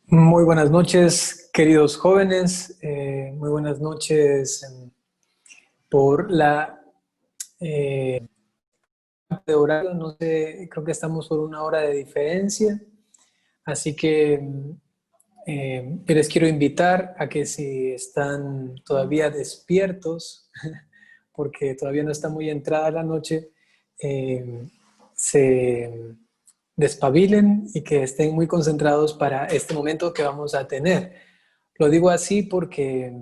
Muy buenas noches, queridos jóvenes. Muy buenas noches por la de horario. No sé, creo que estamos por una hora de diferencia. Así que yo les quiero invitar a que si están todavía despiertos, porque todavía no está muy entrada la noche, se despabilen y que estén muy concentrados para este momento que vamos a tener. Lo digo así porque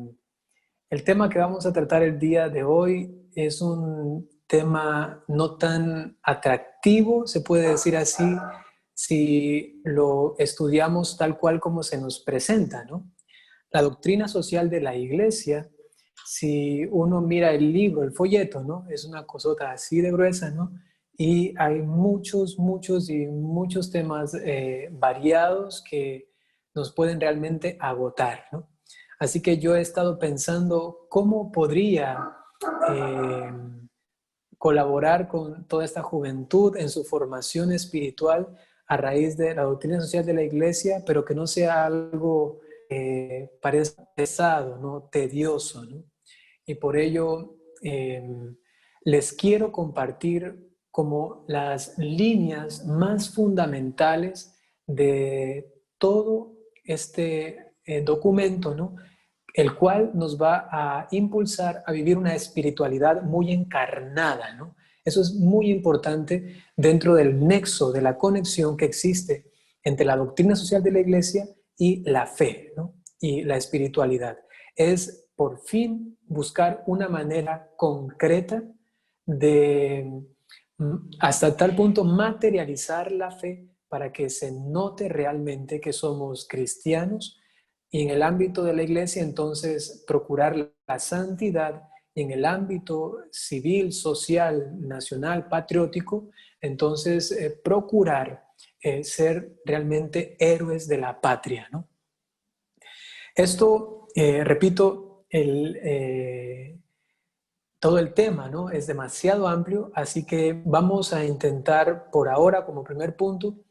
el tema que vamos a tratar el día de hoy es un tema no tan atractivo, se puede decir así, si lo estudiamos tal cual como se nos presenta, ¿no? La doctrina social de la iglesia, si uno mira el libro, el folleto, ¿no? Es una cosota así de gruesa, ¿no? Y hay muchos temas variados que nos pueden realmente agotar, ¿no? Así que yo he estado pensando cómo podría eh, colaborar con toda esta juventud en su formación espiritual a raíz de la doctrina social de la iglesia, pero que no sea algo parezca pesado, ¿no? Tedioso, ¿no? Y por ello les quiero compartir como las líneas más fundamentales de todo este documento, ¿no? El cual nos va a impulsar a vivir una espiritualidad muy encarnada, ¿no? Eso es muy importante dentro del nexo, de la conexión que existe entre la doctrina social de la iglesia y la fe, ¿no? Y la espiritualidad. Es por fin buscar una manera concreta de hasta tal punto materializar la fe para que se note realmente que somos cristianos y en el ámbito de la iglesia entonces procurar la santidad y en el ámbito civil, social, nacional, patriótico, entonces procurar ser realmente héroes de la patria, ¿no? Esto, repito, todo el tema, ¿no? Es demasiado amplio, así que vamos a intentar por ahora, como primer punto,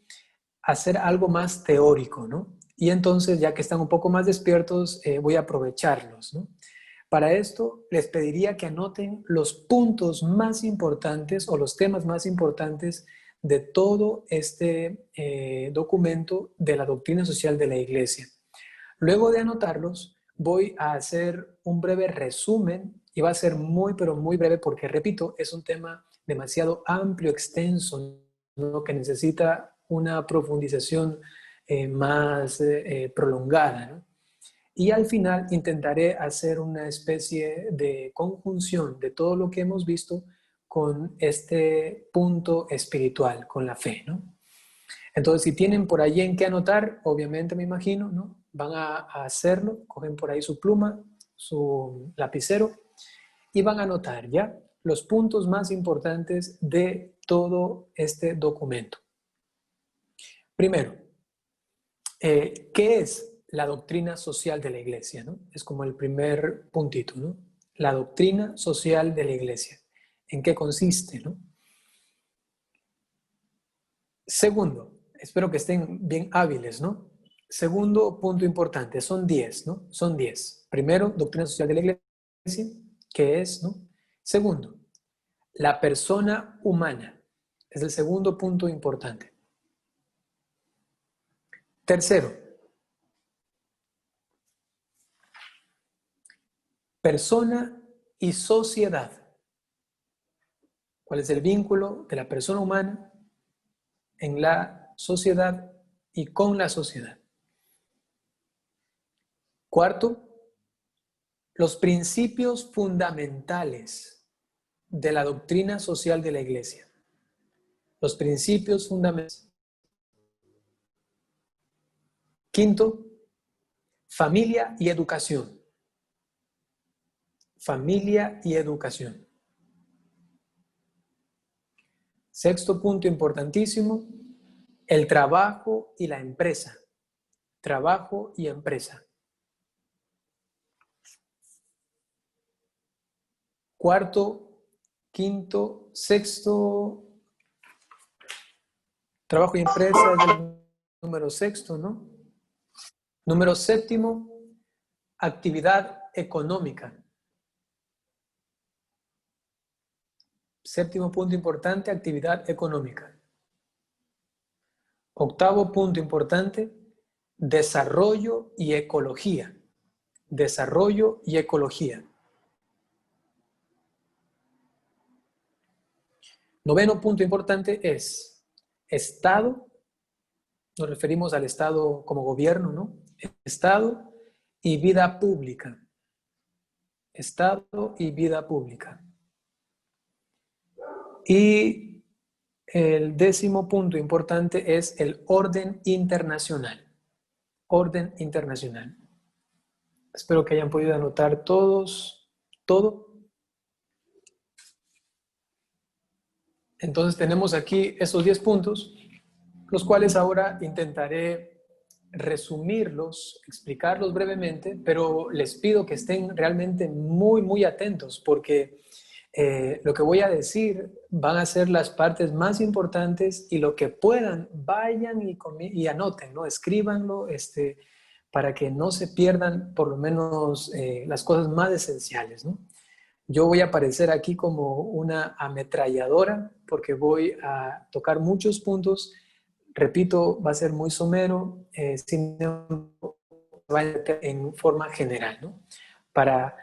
hacer algo más teórico, ¿no? Y entonces, ya que están un poco más despiertos, voy a aprovecharlos, ¿no? Para esto, les pediría que anoten los puntos más importantes o los temas más importantes de todo este documento de la doctrina social de la Iglesia. Luego de anotarlos, voy a hacer un breve resumen y va a ser muy, pero muy breve porque, repito, es un tema demasiado amplio, extenso, ¿no? Que necesita una profundización más prolongada, ¿no? Y al final intentaré hacer una especie de conjunción de todo lo que hemos visto con este punto espiritual, con la fe, ¿no? Entonces, si tienen por allí en qué anotar, obviamente me imagino, ¿no? Van a hacerlo, cogen por ahí su pluma, su lapicero y van a anotar ya los puntos más importantes de todo este documento. Primero, ¿qué es la doctrina social de la iglesia? ¿No? Es como el primer puntito, ¿no? La doctrina social de la iglesia. ¿En qué consiste? ¿No? Segundo, espero que estén bien hábiles, ¿no? Segundo punto importante, son 10, ¿no? Son 10. Primero, doctrina social de la iglesia, ¿qué es, no? Segundo, la persona humana, es el segundo punto importante. Tercero, persona y sociedad. ¿Cuál es el vínculo de la persona humana en la sociedad y con la sociedad? Cuarto, los principios fundamentales de la doctrina social de la iglesia. Los principios fundamentales. Quinto, familia y educación. Familia y educación. Sexto punto importantísimo, el trabajo y la empresa. Trabajo y empresa. Cuarto, quinto, sexto, trabajo y empresa es el número sexto, ¿no? Número séptimo, actividad económica. Séptimo punto importante, actividad económica. Octavo punto importante, desarrollo y ecología. Desarrollo y ecología. Noveno punto importante es Estado. Nos referimos al Estado como gobierno, ¿no? Estado y vida pública. Estado y vida pública. Y el décimo punto importante es el orden internacional. Orden internacional. Espero que hayan podido anotar todos, todo. Entonces tenemos aquí esos 10 puntos, los cuales ahora intentaré resumirlos, explicarlos brevemente, pero les pido que estén realmente muy atentos porque lo que voy a decir van a ser las partes más importantes y lo que puedan, vayan y anoten, ¿no? Escríbanlo para que no se pierdan por lo menos las cosas más esenciales, ¿no? Yo voy a aparecer aquí como una ametralladora porque voy a tocar muchos puntos. Repito, va a ser muy somero, sin en forma general, ¿no? Para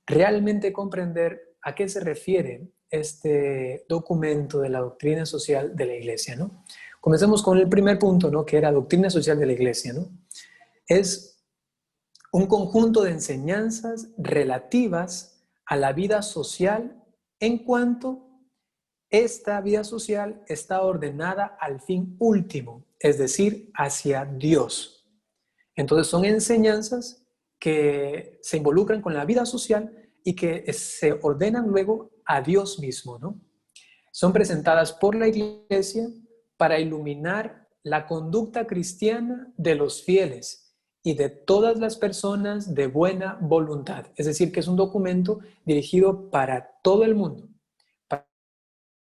realmente comprender a qué se refiere este documento de la doctrina social de la Iglesia, ¿no? Comencemos con el primer punto, ¿no? Que era doctrina social de la Iglesia, ¿no? Es un conjunto de enseñanzas relativas a la vida social en cuanto esta vida social está ordenada al fin último, es decir, hacia Dios. Entonces son enseñanzas que se involucran con la vida social y que se ordenan luego a Dios mismo, ¿no? Son presentadas por la Iglesia para iluminar la conducta cristiana de los fieles y de todas las personas de buena voluntad. Es decir, que es un documento dirigido para todo el mundo,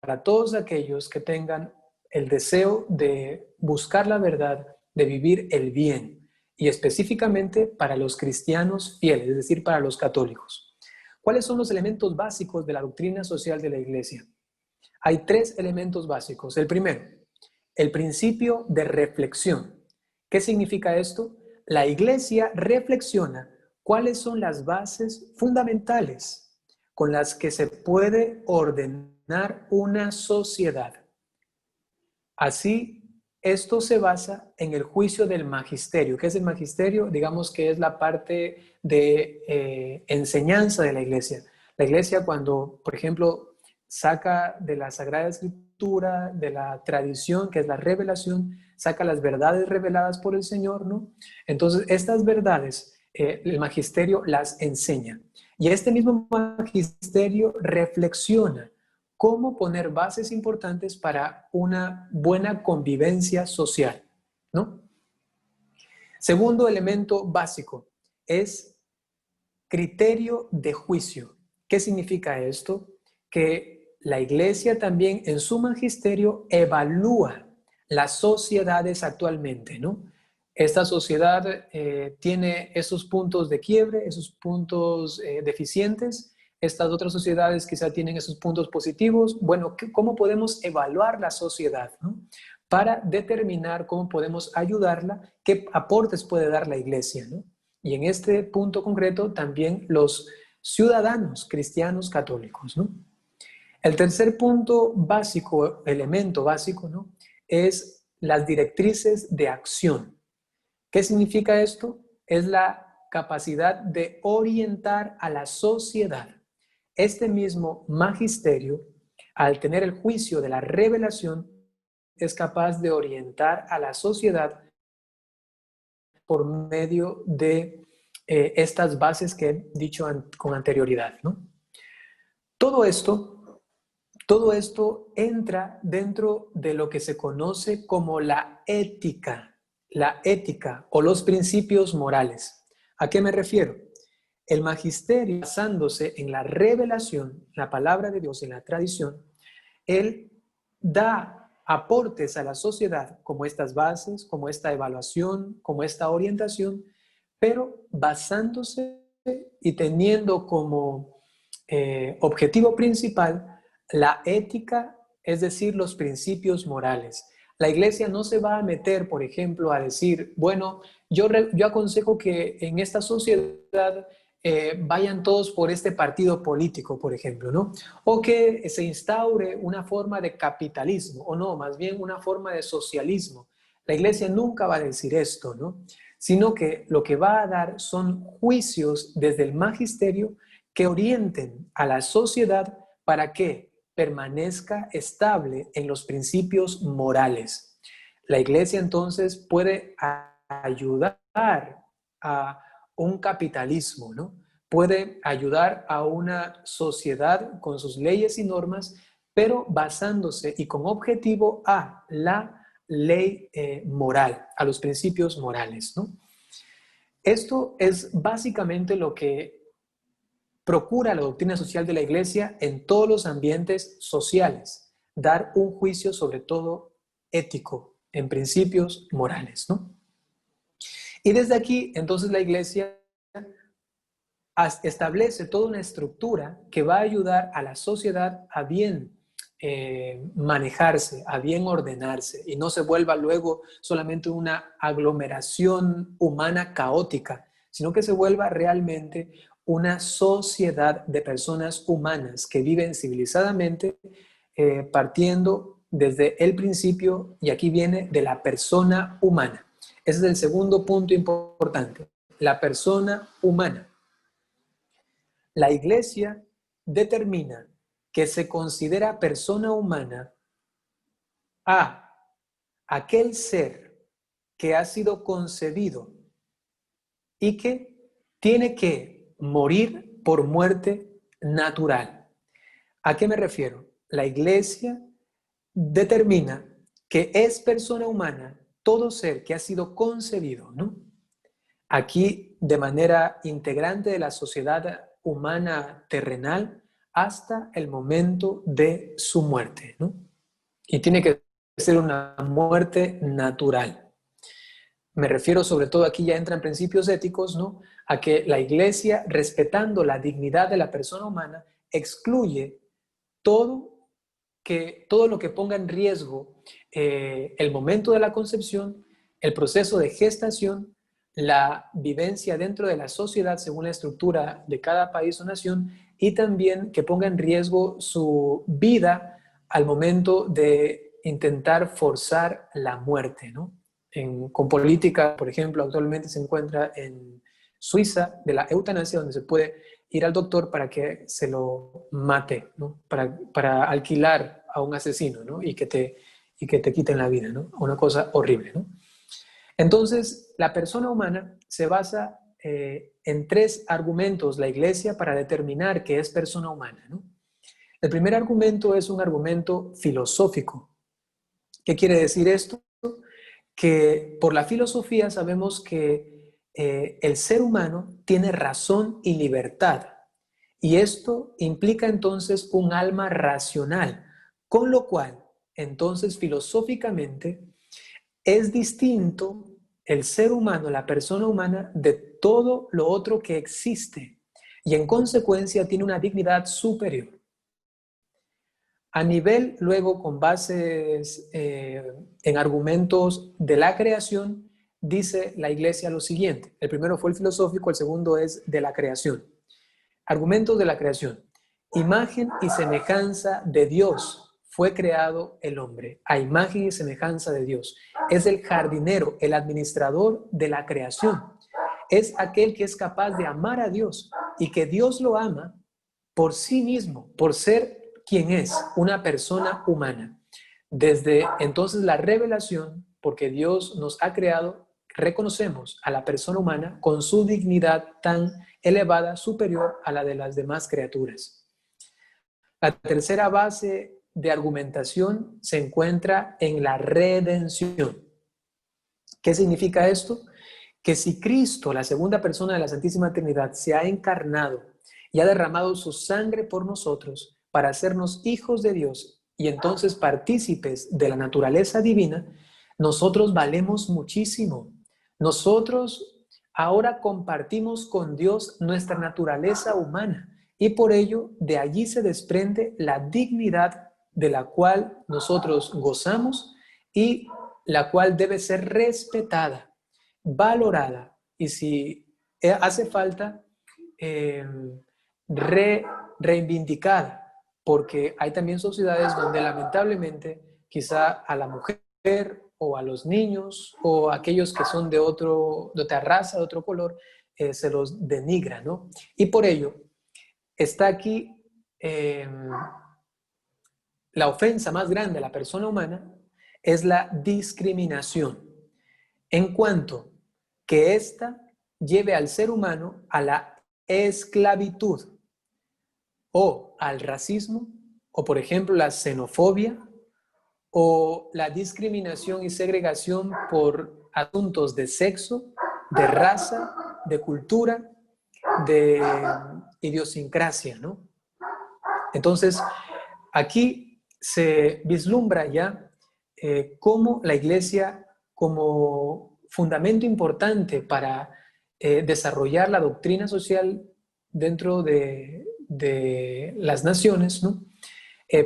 para todos aquellos que tengan el deseo de buscar la verdad, de vivir el bien, y específicamente para los cristianos fieles, es decir, para los católicos. ¿Cuáles son los elementos básicos de la doctrina social de la Iglesia? Hay 3 elementos básicos. El primero, el principio de reflexión. ¿Qué significa esto? La Iglesia reflexiona cuáles son las bases fundamentales con las que se puede ordenar una sociedad. Así, esto se basa en el juicio del magisterio. ¿Qué es el magisterio? Digamos que es la parte de enseñanza de la Iglesia. La Iglesia cuando, por ejemplo, saca de la Sagrada Escritura, de la tradición, que es la revelación, saca las verdades reveladas por el Señor, ¿no? Entonces, estas verdades, el magisterio las enseña. Y este mismo magisterio reflexiona cómo poner bases importantes para una buena convivencia social, ¿no? Segundo elemento básico es criterio de juicio. ¿Qué significa esto? Que la Iglesia también en su magisterio evalúa las sociedades actualmente, ¿no? Esta sociedad tiene esos puntos de quiebre, esos puntos deficientes. Estas otras sociedades quizá tienen esos puntos positivos. Bueno, ¿cómo podemos evaluar la sociedad, ¿no? Para determinar cómo podemos ayudarla, qué aportes puede dar la Iglesia, ¿no? Y en este punto concreto también los ciudadanos cristianos católicos, ¿no? El tercer punto básico, elemento básico, ¿no? Es las directrices de acción. ¿Qué significa esto? Es la capacidad de orientar a la sociedad. Este mismo magisterio, al tener el juicio de la revelación, es capaz de orientar a la sociedad por medio de estas bases que he dicho con anterioridad, ¿no? Todo esto entra dentro de lo que se conoce como la ética o los principios morales. ¿A qué me refiero? El magisterio, basándose en la revelación, la palabra de Dios, en la tradición, él da aportes a la sociedad como estas bases, como esta evaluación, como esta orientación, pero basándose y teniendo como objetivo principal la ética, es decir, los principios morales. La iglesia no se va a meter, por ejemplo, a decir, bueno, yo aconsejo que en esta sociedad vayan todos por este partido político, por ejemplo, ¿no? O que se instaure una forma de capitalismo, o no, más bien una forma de socialismo. La iglesia nunca va a decir esto, ¿no? Sino que lo que va a dar son juicios desde el magisterio que orienten a la sociedad para que permanezca estable en los principios morales. La iglesia entonces puede ayudar a un capitalismo, ¿no? Puede ayudar a una sociedad con sus leyes y normas, pero basándose y con objetivo a la ley moral, a los principios morales, ¿no? Esto es básicamente lo que procura la doctrina social de la Iglesia en todos los ambientes sociales, dar un juicio sobre todo ético, en principios morales, ¿no? Y desde aquí, entonces, la Iglesia establece toda una estructura que va a ayudar a la sociedad a bien manejarse, a bien ordenarse, y no se vuelva luego solamente una aglomeración humana caótica, sino que se vuelva realmente una sociedad de personas humanas que viven civilizadamente, partiendo desde el principio, y aquí viene, de la persona humana. Ese es el segundo punto importante, la persona humana. La Iglesia determina que se considera persona humana a aquel ser que ha sido concebido y que tiene que morir por muerte natural. ¿A qué me refiero? La Iglesia determina que es persona humana todo ser que ha sido concebido, ¿no? Aquí, de manera integrante de la sociedad humana terrenal, hasta el momento de su muerte, ¿no? Y tiene que ser una muerte natural. Me refiero sobre todo, aquí ya entran principios éticos, ¿no? A que la Iglesia, respetando la dignidad de la persona humana, excluye todo lo que ponga en riesgo el momento de la concepción, el proceso de gestación, la vivencia dentro de la sociedad según la estructura de cada país o nación, y también que ponga en riesgo su vida al momento de intentar forzar la muerte, ¿no? Con política, por ejemplo, actualmente se encuentra en Suiza de la eutanasia, donde se puede ir al doctor para que se lo mate, ¿no? Para alquilar a un asesino, ¿no? Y que te quiten la vida, ¿no? Una cosa horrible, ¿no? Entonces, la persona humana se basa en tres argumentos, la Iglesia, para determinar qué es persona humana, ¿no? El primer argumento es un argumento filosófico. ¿Qué quiere decir esto? Que por la filosofía sabemos que el ser humano tiene razón y libertad. Y esto implica entonces un alma racional, con lo cual, entonces, filosóficamente, es distinto el ser humano, la persona humana, de todo lo otro que existe. Y en consecuencia tiene una dignidad superior. A nivel, luego, con bases en argumentos de la creación, dice la Iglesia lo siguiente. El primero fue el filosófico, el segundo es de la creación. Argumentos de la creación. Imagen y semejanza de Dios fue creado el hombre, a imagen y semejanza de Dios. Es el jardinero, el administrador de la creación. Es aquel que es capaz de amar a Dios y que Dios lo ama por sí mismo, por ser quien es, una persona humana. Desde entonces la revelación, porque Dios nos ha creado, reconocemos a la persona humana con su dignidad tan elevada, superior a la de las demás criaturas. La tercera base de argumentación se encuentra en la redención. ¿Qué significa esto? Que si Cristo, la segunda persona de la Santísima Trinidad, se ha encarnado y ha derramado su sangre por nosotros para hacernos hijos de Dios y entonces partícipes de la naturaleza divina, nosotros valemos muchísimo. Nosotros, ahora compartimos con Dios nuestra naturaleza humana y por ello de allí se desprende la dignidad de la cual nosotros gozamos y la cual debe ser respetada, valorada y si hace falta reivindicada, porque hay también sociedades donde lamentablemente quizá a la mujer o a los niños o a aquellos que son de otra raza, de otro color, se los denigra, ¿no? Y por ello está aquí la ofensa más grande a la persona humana es la discriminación, en cuanto que ésta lleve al ser humano a la esclavitud o al racismo, o por ejemplo la xenofobia, o la discriminación y segregación por asuntos de sexo, de raza, de cultura, de idiosincrasia, ¿no? Entonces, aquí se vislumbra ya cómo la Iglesia, como fundamento importante para desarrollar la doctrina social dentro de las naciones, ¿no?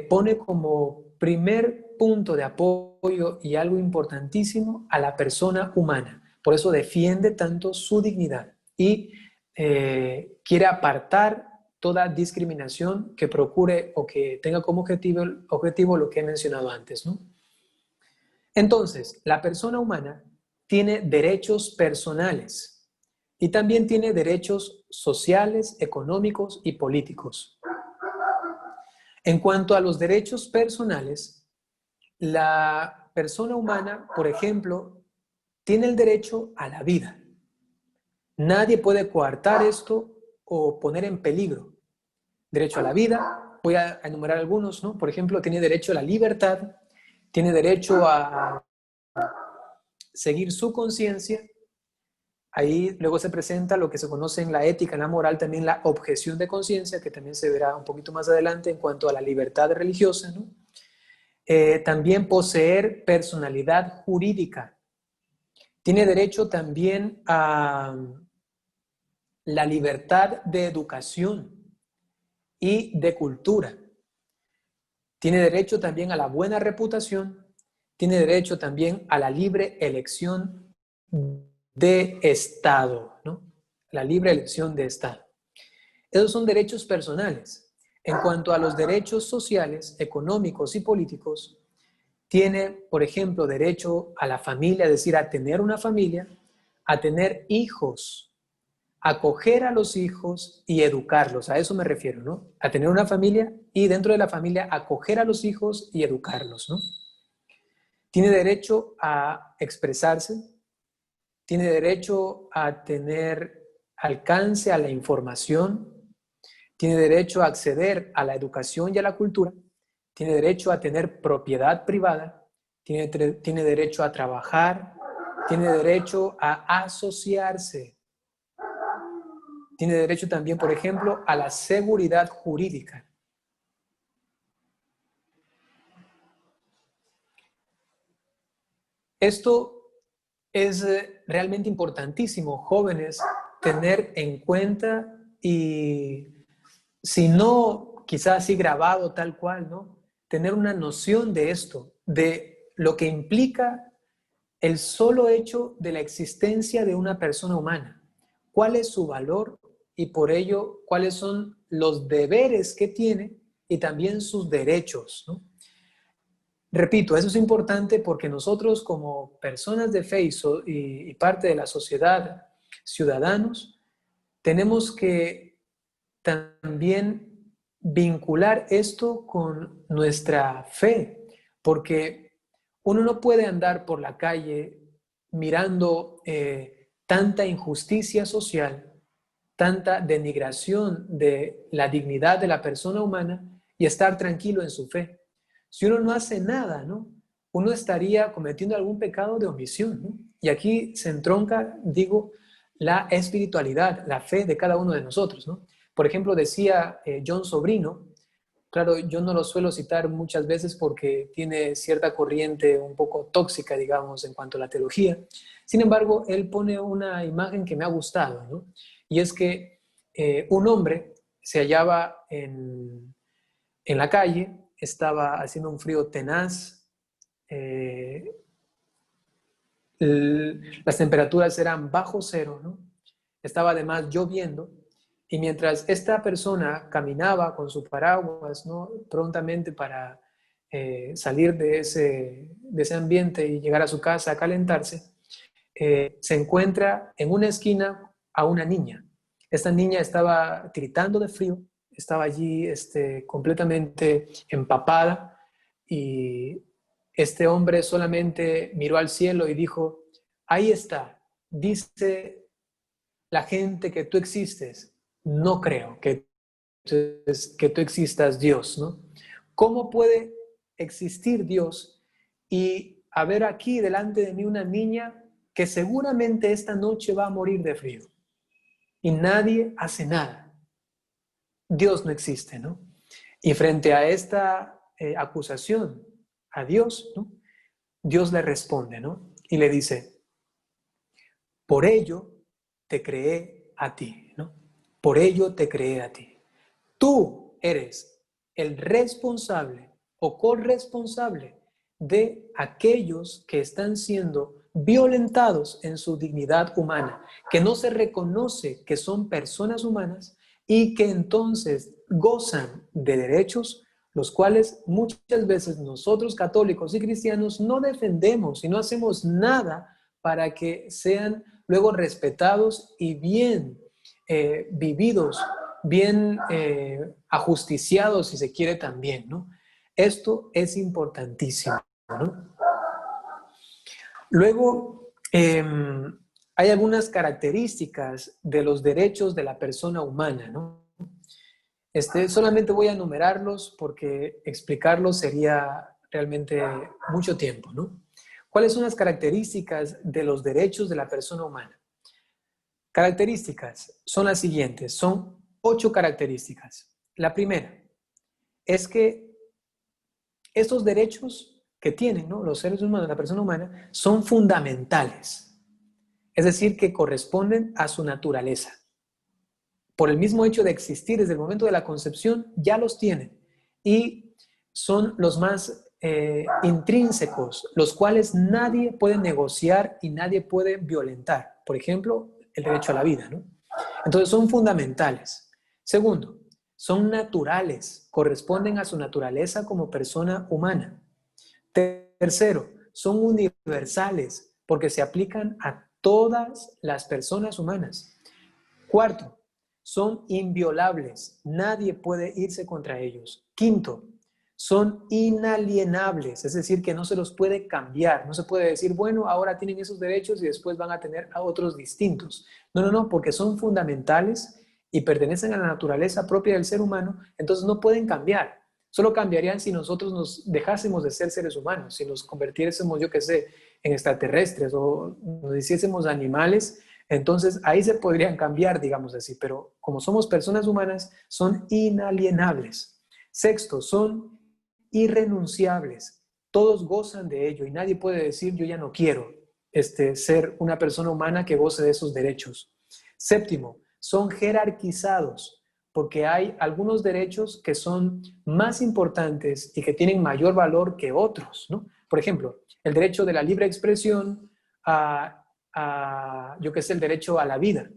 Pone como primer punto de apoyo y algo importantísimo a la persona humana. Por eso defiende tanto su dignidad y quiere apartar toda discriminación que procure o que tenga como objetivo lo que he mencionado antes, ¿no? Entonces, la persona humana tiene derechos personales y también tiene derechos sociales, económicos y políticos. En cuanto a los derechos personales, la persona humana, por ejemplo, tiene el derecho a la vida. Nadie puede coartar esto o poner en peligro. Derecho a la vida, voy a enumerar algunos, ¿no? Por ejemplo, tiene derecho a la libertad, tiene derecho a seguir su conciencia. Ahí luego se presenta lo que se conoce en la ética, en la moral, también la objeción de conciencia, que también se verá un poquito más adelante en cuanto a la libertad religiosa, ¿no? También poseer personalidad jurídica. Tiene derecho también a la libertad de educación y de cultura. Tiene derecho también a la buena reputación. Tiene derecho también a la libre elección de Estado, ¿no? La libre elección de Estado. Esos son derechos personales. En cuanto a los derechos sociales, económicos y políticos, tiene, por ejemplo, derecho a la familia, es decir, a tener una familia, a tener hijos, acoger a los hijos y educarlos. A eso me refiero, ¿no? A tener una familia y dentro de la familia acoger a los hijos y educarlos, ¿no? Tiene derecho a expresarse, tiene derecho a tener alcance a la información, tiene derecho a acceder a la educación y a la cultura, tiene derecho a tener propiedad privada, tiene derecho a trabajar, tiene derecho a asociarse, tiene derecho también, por ejemplo, a la seguridad jurídica. Esto es realmente importantísimo, jóvenes, tener en cuenta y si no, quizás así grabado tal cual, ¿no? Tener una noción de esto, de lo que implica el solo hecho de la existencia de una persona humana. ¿Cuál es su valor? Y por ello, ¿cuáles son los deberes que tiene y también sus derechos, ¿no? Repito, eso es importante porque nosotros como personas de fe y parte de la sociedad, ciudadanos, tenemos que también vincular esto con nuestra fe, porque uno no puede andar por la calle mirando tanta injusticia social, tanta denigración de la dignidad de la persona humana y estar tranquilo en su fe. Si uno no hace nada, ¿no? Uno estaría cometiendo algún pecado de omisión, ¿no? Y aquí se entronca, digo, la espiritualidad, la fe de cada uno de nosotros, ¿no? Por ejemplo, decía John Sobrino, Claro, yo no lo suelo citar muchas veces porque tiene cierta corriente un poco tóxica, digamos, en cuanto a la teología. Sin embargo, él pone una imagen que me ha gustado, ¿no? Y es que un hombre se hallaba en la calle, estaba haciendo un frío tenaz, eh, las temperaturas eran bajo cero, ¿no? Estaba además lloviendo, y mientras esta persona caminaba con su paraguas, ¿no? Prontamente para salir de ese ambiente y llegar a su casa a calentarse, se encuentra en una esquina a una niña. Esta niña estaba tiritando de frío, estaba allí completamente empapada, y este hombre solamente miró al cielo y dijo: ahí está, dice la gente que tú existes, no creo que tú existas, Dios, ¿no? ¿Cómo puede existir Dios y haber aquí delante de mí una niña que seguramente esta noche va a morir de frío y nadie hace nada? Dios no existe, ¿no? Y frente a esta acusación a Dios, ¿no? Dios le responde, ¿no? Y le dice: por ello te creé a ti, ¿no? Por ello te creé a ti. Tú eres el responsable o corresponsable de aquellos que están siendo violentados en su dignidad humana, que no se reconoce que son personas humanas y que entonces gozan de derechos, los cuales muchas veces nosotros católicos y cristianos no defendemos y no hacemos nada para que sean luego respetados y bien vividos, bien ajusticiados, si se quiere también, ¿no? Esto es importantísimo, ¿no? Luego, hay algunas características de los derechos de la persona humana, ¿no? Solamente voy a enumerarlos porque explicarlos sería realmente mucho tiempo, ¿no? ¿Cuáles son las características de los derechos de la persona humana? Características son las siguientes, son 8 características. La primera es que estos derechos que tienen, ¿no?, los seres humanos, la persona humana, son fundamentales. Es decir, que corresponden a su naturaleza. Por el mismo hecho de existir desde el momento de la concepción, ya los tienen. Y son los más intrínsecos, los cuales nadie puede negociar y nadie puede violentar. Por ejemplo, el derecho a la vida, ¿no? Entonces son fundamentales. Segundo, son naturales, corresponden a su naturaleza como persona humana. Tercero, son universales porque se aplican a todas las personas humanas. Cuarto, son inviolables, nadie puede irse contra ellos. Quinto, son inalienables, es decir, que no se los puede cambiar, no se puede decir, bueno, ahora tienen esos derechos y después van a tener a otros distintos. No, no, no, porque son fundamentales y pertenecen a la naturaleza propia del ser humano, entonces no pueden cambiar. Solo cambiarían si nosotros nos dejásemos de ser seres humanos, si nos convirtiésemos, yo qué sé, en extraterrestres o nos hiciésemos animales. Entonces ahí se podrían cambiar, digamos así, pero como somos personas humanas, son inalienables. Sexto, son irrenunciables. Todos gozan de ello y nadie puede decir yo ya no quiero ser una persona humana que goce de esos derechos. Séptimo, son jerarquizados porque hay algunos derechos que son más importantes y que tienen mayor valor que otros, ¿no? Por ejemplo, el derecho de la libre expresión, yo qué sé, el derecho a la vida.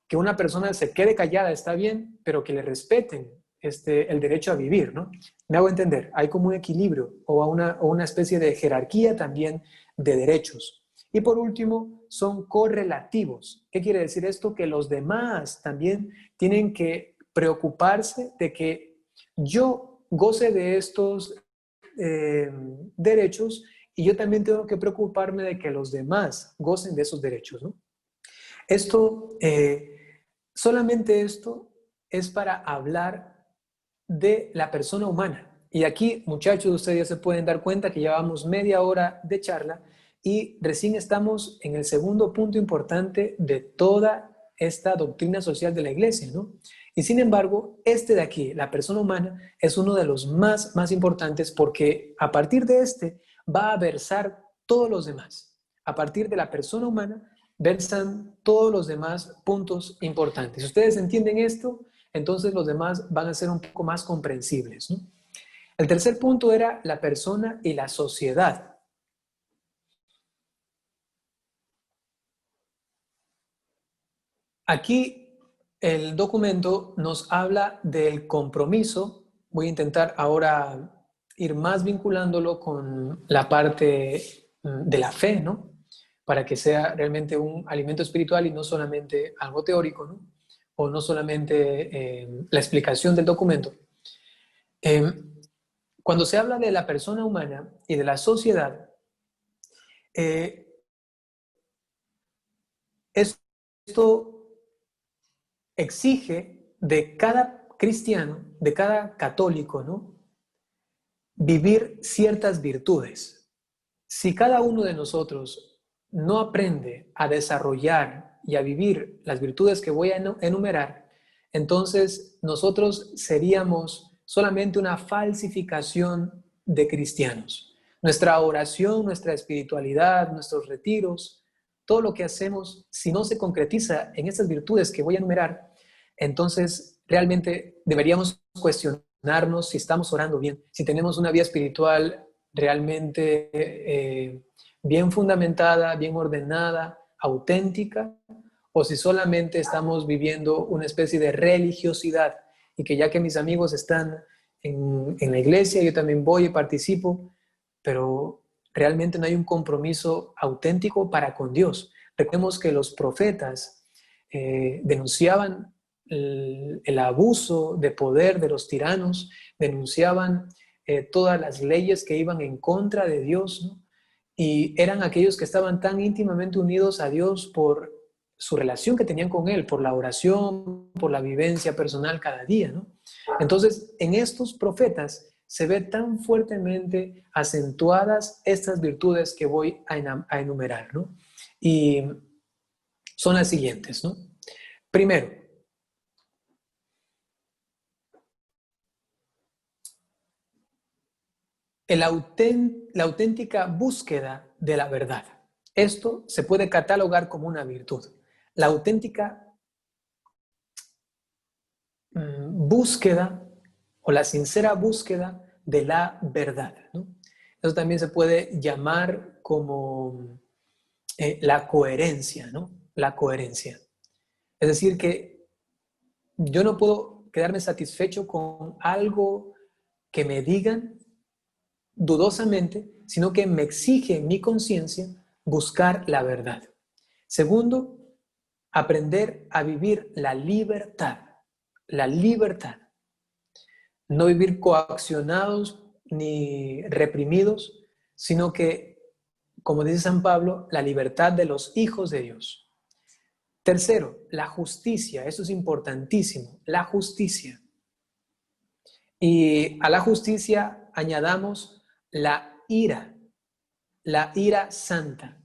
Que una persona se quede callada está bien, pero que le respeten el derecho a vivir, ¿no? Me hago entender, hay como un equilibrio o una especie de jerarquía también de derechos. Y por último, son correlativos. ¿Qué quiere decir esto? Que los demás también tienen que preocuparse de que yo goce de estos derechos y yo también tengo que preocuparme de que los demás gocen de esos derechos, ¿no? Esto, solamente esto es para hablar de la persona humana. Y aquí, muchachos, ustedes ya se pueden dar cuenta que llevamos media hora de charla y recién estamos en el segundo punto importante de toda esta doctrina social de la iglesia, ¿no? Y sin embargo, este de aquí, la persona humana, es uno de los más importantes porque a partir de este va a versar todos los demás. A partir de la persona humana versan todos los demás puntos importantes. Si ustedes entienden esto, entonces los demás van a ser un poco más comprensibles, ¿no? El tercer punto era la persona y la sociedad. Aquí el documento nos habla del compromiso. Voy a intentar ahora ir más vinculándolo con la parte de la fe, ¿no? Para que sea realmente un alimento espiritual y no solamente algo teórico, ¿no? O no solamente la explicación del documento. Eh, Cuando se habla de la persona humana y de la sociedad, eh, esto exige de cada cristiano, de cada católico, ¿no? Vivir ciertas virtudes. Si cada uno de nosotros no aprende a desarrollar y a vivir las virtudes que voy a enumerar, entonces nosotros seríamos solamente una falsificación de cristianos. Nuestra oración, nuestra espiritualidad, nuestros retiros, todo lo que hacemos, si no se concretiza en estas virtudes que voy a enumerar, entonces realmente deberíamos cuestionarnos si estamos orando bien, si tenemos una vida espiritual realmente bien fundamentada, bien ordenada, auténtica, o si solamente estamos viviendo una especie de religiosidad y que ya que mis amigos están en la iglesia, yo también voy y participo, pero realmente no hay un compromiso auténtico para con Dios. Recordemos que los profetas denunciaban el abuso de poder de los tiranos, denunciaban todas las leyes que iban en contra de Dios, ¿no? Y eran aquellos que estaban tan íntimamente unidos a Dios por su relación que tenían con Él, por la oración, por la vivencia personal cada día, ¿no? Entonces, en estos profetas se ve tan fuertemente acentuadas estas virtudes que voy a enumerar, ¿no? Y son las siguientes, ¿no? Primero, la auténtica búsqueda de la verdad. Esto se puede catalogar como una virtud. La auténtica búsqueda o la sincera búsqueda de la verdad, ¿no? Eso también se puede llamar como la coherencia, ¿no? La coherencia. Es decir, que yo no puedo quedarme satisfecho con algo que me digan dudosamente, sino que me exige mi conciencia buscar la verdad. Segundo, aprender a vivir la libertad. La libertad. No vivir coaccionados ni reprimidos, sino que, como dice San Pablo, la libertad de los hijos de Dios. Tercero, la justicia. Eso es importantísimo, la justicia. Y a la justicia añadamos la ira santa.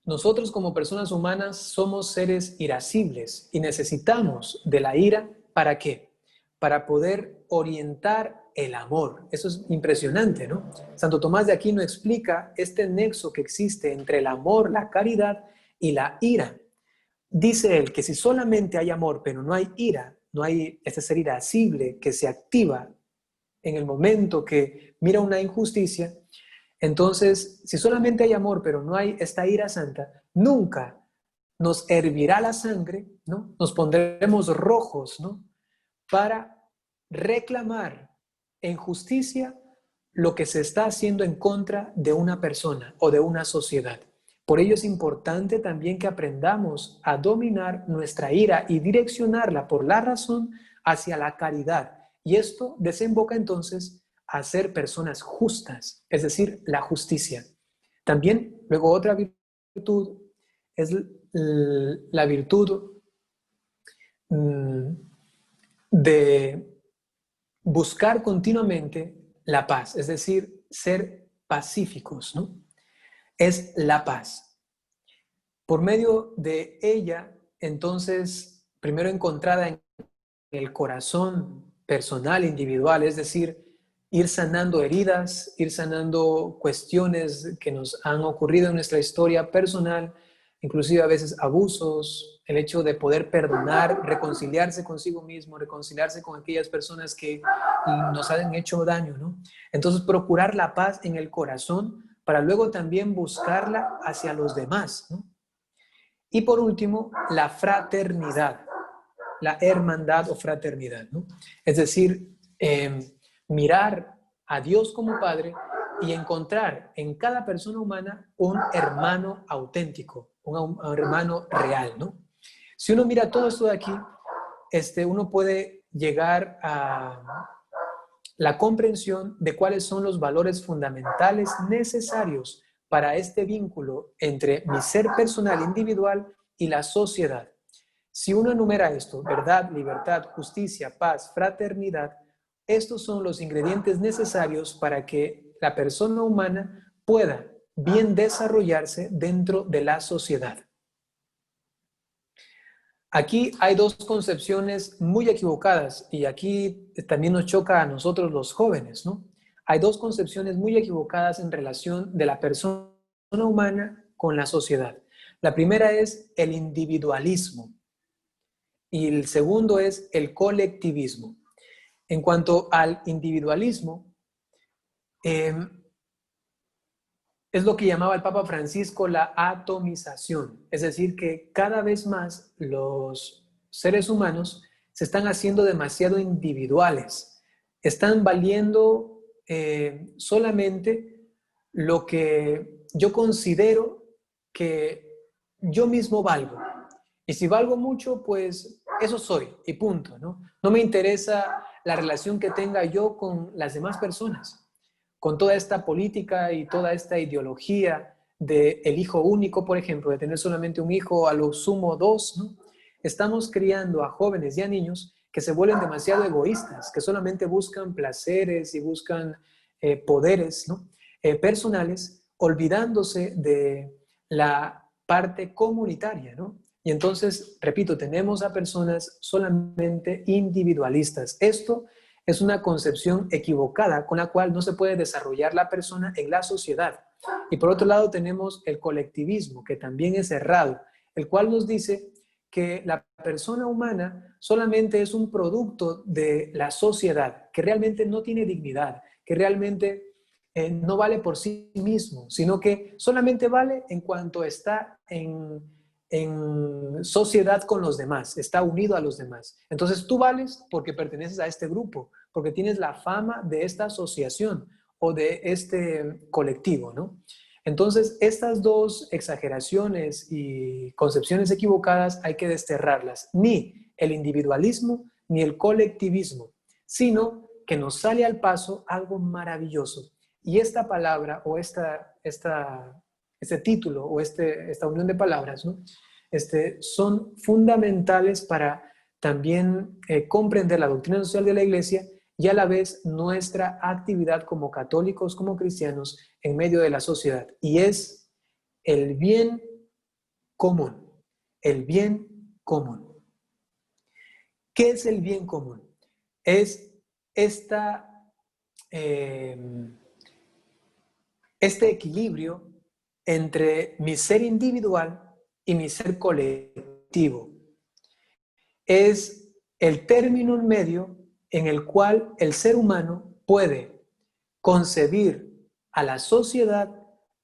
Nosotros como personas humanas somos seres irascibles y necesitamos de la ira. ¿Para qué? Para poder orientar el amor. Eso es impresionante, ¿no? Santo Tomás de Aquino explica este nexo que existe entre el amor, la caridad y la ira. Dice él que si solamente hay amor pero no hay ira, no hay este ser irascible que se activa en el momento que mira una injusticia, entonces, si solamente hay amor, pero no hay esta ira santa, nunca nos hervirá la sangre, ¿no? Nos pondremos rojos, ¿no? Para reclamar en justicia lo que se está haciendo en contra de una persona o de una sociedad. Por ello es importante también que aprendamos a dominar nuestra ira y direccionarla por la razón hacia la caridad. Y esto desemboca entonces a ser personas justas, es decir, la justicia. También, luego otra virtud es la virtud de buscar continuamente la paz, es decir, ser pacíficos, ¿no? Es la paz. Por medio de ella, entonces, primero encontrada en el corazón personal, individual, es decir, ir sanando heridas, ir sanando cuestiones que nos han ocurrido en nuestra historia personal, inclusive a veces abusos, el hecho de poder perdonar, reconciliarse consigo mismo, reconciliarse con aquellas personas que nos han hecho daño, ¿no? Entonces, procurar la paz en el corazón para luego también buscarla hacia los demás, ¿no? Y por último, la fraternidad, la hermandad o fraternidad, ¿no? Es decir, mirar a Dios como Padre y encontrar en cada persona humana un hermano auténtico, un hermano real, ¿no? Si uno mira todo esto de aquí, uno puede llegar a la comprensión de cuáles son los valores fundamentales necesarios para este vínculo entre mi ser personal individual y la sociedad. Si uno enumera esto, verdad, libertad, justicia, paz, fraternidad, estos son los ingredientes necesarios para que la persona humana pueda bien desarrollarse dentro de la sociedad. Aquí hay dos concepciones muy equivocadas y aquí también nos choca a nosotros los jóvenes, ¿no? Hay dos concepciones muy equivocadas en relación de la persona humana con la sociedad. La primera es el individualismo y el segundo es el colectivismo. En cuanto al individualismo, es lo que llamaba el Papa Francisco la atomización, es decir, que cada vez más los seres humanos se están haciendo demasiado individuales, están valiendo solamente lo que yo considero que yo mismo valgo. Y si valgo mucho, pues eso soy y punto, ¿no? No me interesa la relación que tenga yo con las demás personas. Con toda esta política y toda esta ideología del hijo único, por ejemplo, de tener solamente un hijo, a lo sumo dos, ¿no? Estamos criando a jóvenes y a niños que se vuelven demasiado egoístas, que solamente buscan placeres y buscan poderes, ¿no? Personales, olvidándose de la parte comunitaria, ¿no? Y entonces, repito, tenemos a personas solamente individualistas. Esto es una concepción equivocada con la cual no se puede desarrollar la persona en la sociedad. Y por otro lado tenemos el colectivismo, que también es errado, el cual nos dice que la persona humana solamente es un producto de la sociedad, que realmente no tiene dignidad, que realmente no vale por sí mismo, sino que solamente vale en cuanto está en sociedad con los demás, está unido a los demás. Entonces tú vales porque perteneces a este grupo, porque tienes la fama de esta asociación o de este colectivo, ¿no? Entonces, estas dos exageraciones y concepciones equivocadas hay que desterrarlas. Ni el individualismo ni el colectivismo, sino que nos sale al paso algo maravilloso. Y esta palabra o este título o esta unión de palabras, ¿no? Son fundamentales para también comprender la doctrina social de la Iglesia y a la vez nuestra actividad como católicos, como cristianos en medio de la sociedad. Y es el bien común, el bien común. ¿Qué es el bien común? Es este equilibrio entre mi ser individual y mi ser colectivo. Es el término en medio en el cual el ser humano puede concebir a la sociedad,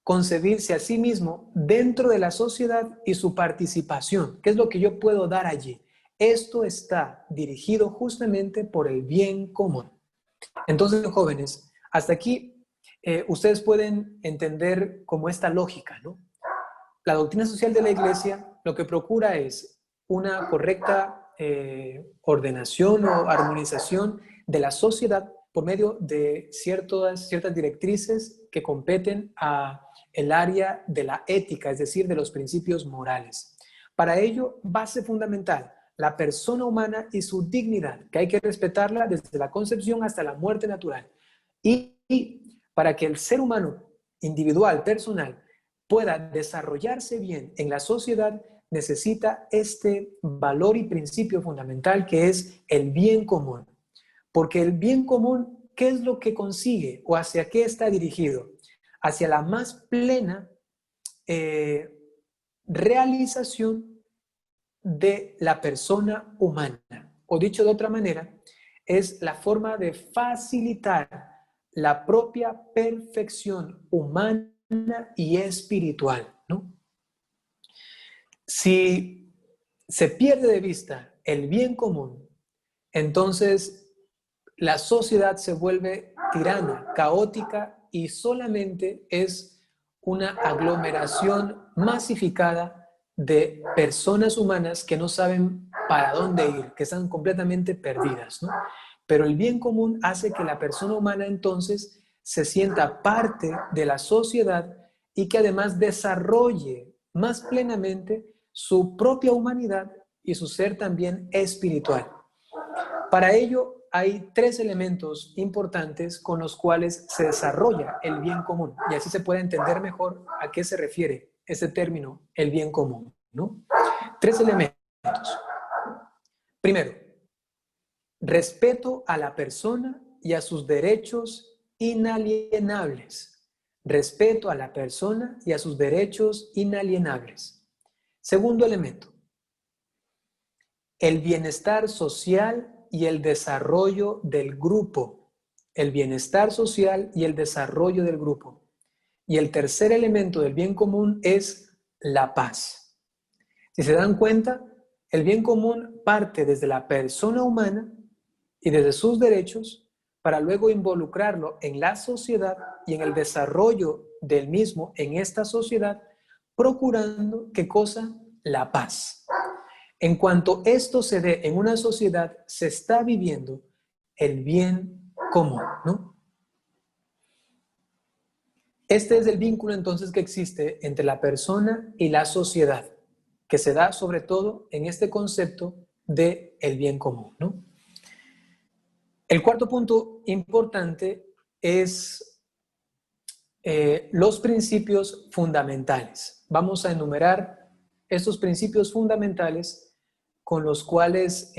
concebirse a sí mismo dentro de la sociedad y su participación. ¿Qué es lo que yo puedo dar allí? Esto está dirigido justamente por el bien común. Entonces, jóvenes, hasta aquí ustedes pueden entender como esta lógica, ¿no? La doctrina social de la Iglesia lo que procura es una correcta ordenación o armonización de la sociedad por medio de ciertas directrices que competen a el área de la ética, es decir, de los principios morales. Para ello, base fundamental, la persona humana y su dignidad, que hay que respetarla desde la concepción hasta la muerte natural. Y para que el ser humano individual, personal, pueda desarrollarse bien en la sociedad, necesita este valor y principio fundamental que es el bien común. Porque el bien común, ¿qué es lo que consigue o hacia qué está dirigido? Hacia la más plena realización de la persona humana. O dicho de otra manera, es la forma de facilitar la propia perfección humana y espiritual, ¿no? Si se pierde de vista el bien común, entonces la sociedad se vuelve tirana, caótica y solamente es una aglomeración masificada de personas humanas que no saben para dónde ir, que están completamente perdidas, ¿no? Pero el bien común hace que la persona humana entonces se sienta parte de la sociedad y que además desarrolle más plenamente su propia humanidad y su ser también espiritual. Para ello hay tres elementos importantes con los cuales se desarrolla el bien común y así se puede entender mejor a qué se refiere ese término, el bien común, ¿no? Tres elementos. Primero, respeto a la persona y a sus derechos inalienables. Respeto a la persona y a sus derechos inalienables. Segundo elemento, el bienestar social y el desarrollo del grupo. El bienestar social y el desarrollo del grupo. Y el tercer elemento del bien común es la paz. Si se dan cuenta, el bien común parte desde la persona humana y desde sus derechos para luego involucrarlo en la sociedad y en el desarrollo del mismo en esta sociedad, procurando, ¿qué cosa? La paz. En cuanto esto se dé en una sociedad, se está viviendo el bien común, ¿no? Este es el vínculo entonces que existe entre la persona y la sociedad, que se da sobre todo en este concepto de el bien común, ¿no? El cuarto punto importante es los principios fundamentales. Vamos a enumerar estos principios fundamentales con los cuales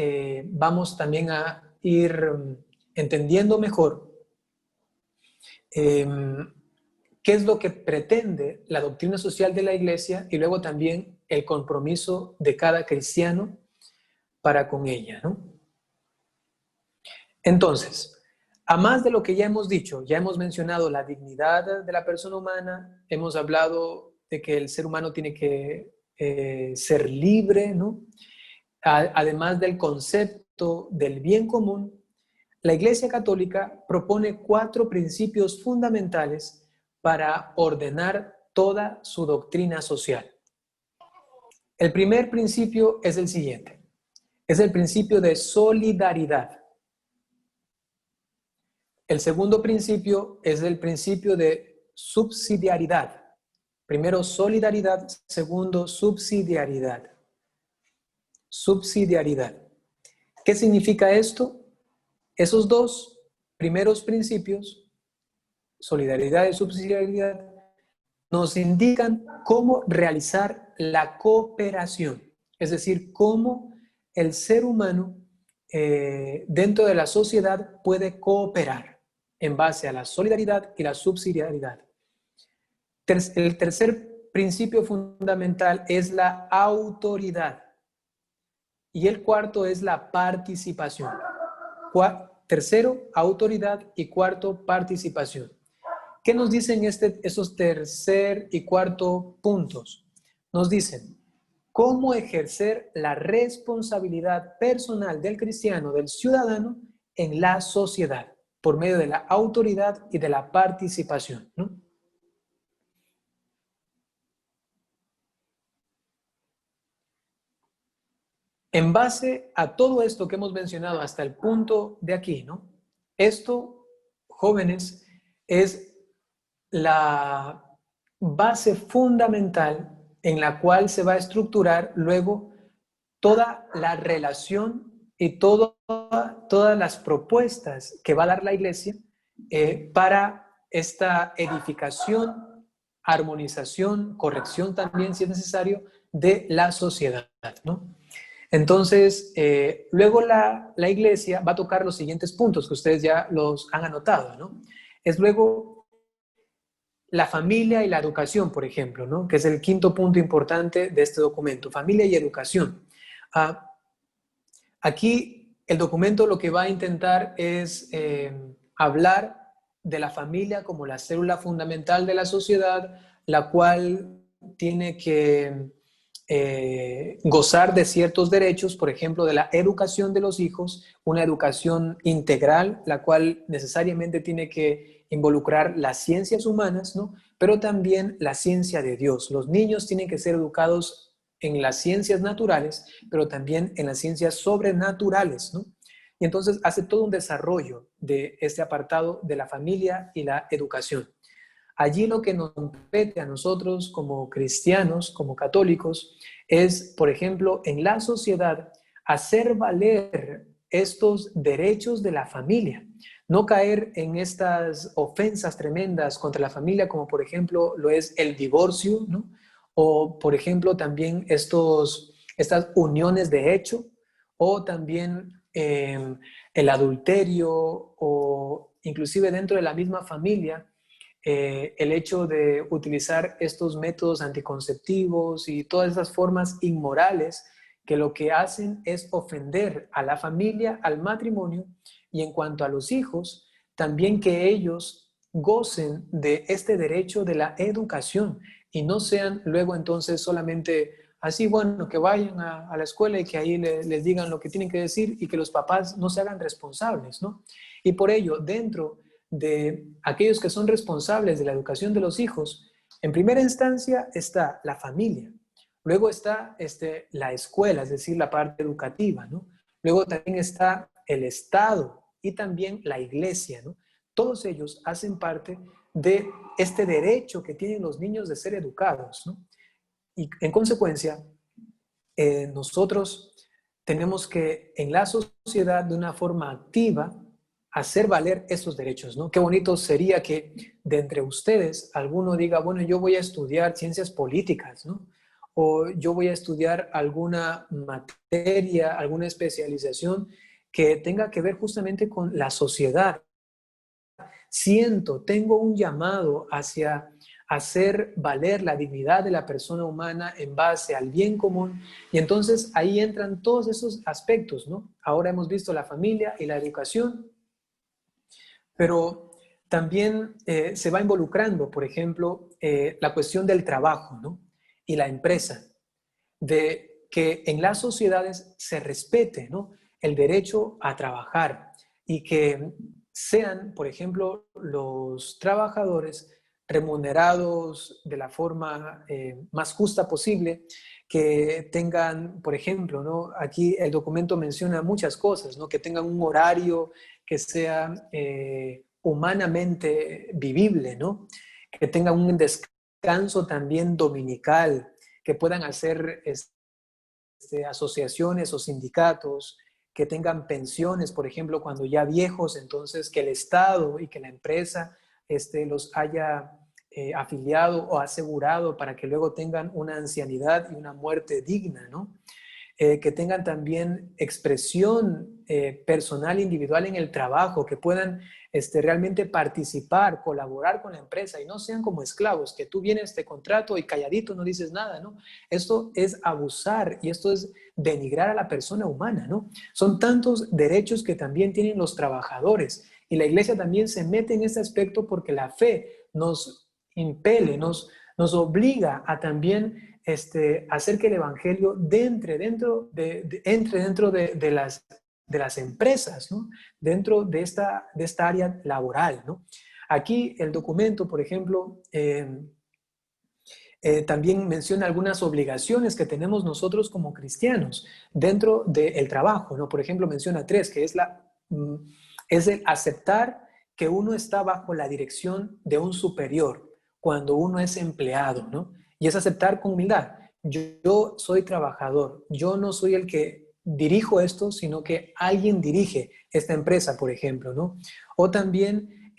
vamos también a ir entendiendo mejor qué es lo que pretende la doctrina social de la Iglesia y luego también el compromiso de cada cristiano para con ella, ¿no? Entonces, a más de lo que ya hemos dicho, ya hemos mencionado la dignidad de la persona humana, hemos hablado de que el ser humano tiene que ser libre, ¿no? Además del concepto del bien común, la Iglesia Católica propone 4 principios fundamentales para ordenar toda su doctrina social. El primer principio es el siguiente, es el principio de solidaridad. El segundo principio es el principio de subsidiariedad. Primero solidaridad, segundo subsidiariedad. Subsidiariedad. ¿Qué significa esto? Esos dos primeros principios, solidaridad y subsidiariedad, nos indican cómo realizar la cooperación, es decir, cómo el ser humano dentro de la sociedad puede cooperar en base a la solidaridad y la subsidiariedad. El tercer principio fundamental es la autoridad y el cuarto es la participación. Tercero, autoridad y cuarto, participación. ¿Qué nos dicen esos tercer y cuarto puntos? Nos dicen cómo ejercer la responsabilidad personal del cristiano, del ciudadano, en la sociedad, por medio de la autoridad y de la participación, ¿no? En base a todo esto que hemos mencionado hasta el punto de aquí, ¿no? Esto, jóvenes, es la base fundamental en la cual se va a estructurar luego toda la relación y todas las propuestas que va a dar la Iglesia para esta edificación, armonización, corrección también si es necesario, de la sociedad, ¿no? Entonces, luego la iglesia va a tocar los siguientes puntos que ustedes ya los han anotado, ¿no? Es luego la familia y la educación, por ejemplo, ¿no? Que es el quinto punto importante de este documento, familia y educación. Aquí el documento lo que va a intentar es hablar de la familia como la célula fundamental de la sociedad, la cual tiene que gozar de ciertos derechos, por ejemplo, de la educación de los hijos, una educación integral, la cual necesariamente tiene que involucrar las ciencias humanas, ¿no? Pero también la ciencia de Dios. Los niños tienen que ser educados en las ciencias naturales, pero también en las ciencias sobrenaturales, ¿no? Y entonces hace todo un desarrollo de este apartado de la familia y la educación. Allí lo que nos compete a nosotros como cristianos, como católicos, es, por ejemplo, en la sociedad, hacer valer estos derechos de la familia. No caer en estas ofensas tremendas contra la familia, como por ejemplo lo es el divorcio, ¿no? O por ejemplo también estas uniones de hecho, o también el adulterio, o inclusive dentro de la misma familia, el hecho de utilizar estos métodos anticonceptivos y todas esas formas inmorales que lo que hacen es ofender a la familia, al matrimonio, y en cuanto a los hijos, también que ellos gocen de este derecho de la educación y no sean luego entonces solamente así, bueno, que vayan a la escuela y que ahí les digan lo que tienen que decir y que los papás no se hagan responsables, ¿no? Y por ello, dentro de aquellos que son responsables de la educación de los hijos, en primera instancia está la familia, luego está la escuela, es decir, la parte educativa, ¿no? Luego también está el Estado y también la iglesia, ¿no? Todos ellos hacen parte de este derecho que tienen los niños de ser educados, ¿no? Y en consecuencia, nosotros tenemos que en la sociedad de una forma activa hacer valer estos derechos, ¿no? Qué bonito sería que de entre ustedes alguno diga, bueno, yo voy a estudiar ciencias políticas, ¿no? O yo voy a estudiar alguna materia, alguna especialización que tenga que ver justamente con la sociedad. Tengo un llamado hacia hacer valer la dignidad de la persona humana en base al bien común. Y entonces ahí entran todos esos aspectos, ¿no? Ahora hemos visto la familia y la educación, pero también se va involucrando, por ejemplo, la cuestión del trabajo, ¿no? Y la empresa, de que en las sociedades se respete, ¿no? El derecho a trabajar y que sean, por ejemplo, los trabajadores remunerados de la forma más justa posible, que tengan, por ejemplo, ¿no? Aquí el documento menciona muchas cosas, ¿no? Que tengan un horario que sea humanamente vivible, ¿no? Que tengan un descanso también dominical, que puedan hacer asociaciones o sindicatos, que tengan pensiones, por ejemplo, cuando ya viejos, entonces que el Estado y que la empresa los haya afiliado o asegurado para que luego tengan una ancianidad y una muerte digna, ¿no? Que tengan también expresión personal, individual en el trabajo, que puedan realmente participar, colaborar con la empresa y no sean como esclavos, que tú vienes, te contrato y calladito no dices nada, ¿no? Esto es abusar y esto es denigrar a la persona humana, ¿no? Son tantos derechos que también tienen los trabajadores y la iglesia también se mete en este aspecto porque la fe nos impele, nos obliga a también hacer que el evangelio entre dentro de las empresas, ¿no? Dentro de esta área laboral, ¿no? Aquí el documento, por ejemplo, también menciona algunas obligaciones que tenemos nosotros como cristianos dentro del trabajo, ¿no? Por ejemplo, menciona tres, que es el aceptar que uno está bajo la dirección de un superior cuando uno es empleado, ¿no? Y es aceptar con humildad. Yo soy trabajador, yo no soy el que dirijo esto, sino que alguien dirige esta empresa, por ejemplo, ¿no? O también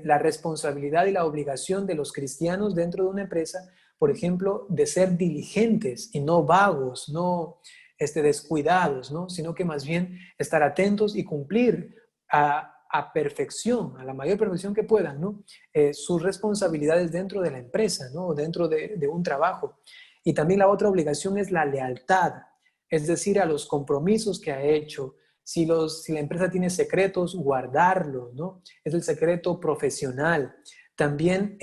la responsabilidad y la obligación de los cristianos dentro de una empresa, por ejemplo, de ser diligentes y no vagos, no descuidados, ¿no? Sino que más bien estar atentos y cumplir a perfección, a la mayor perfección que puedan, ¿no? Sus responsabilidades dentro de la empresa, ¿no? O dentro de un trabajo. Y también la otra obligación es la lealtad, es decir, a los compromisos que ha hecho. Si la empresa tiene secretos, guardarlos, ¿no? Es el secreto profesional. También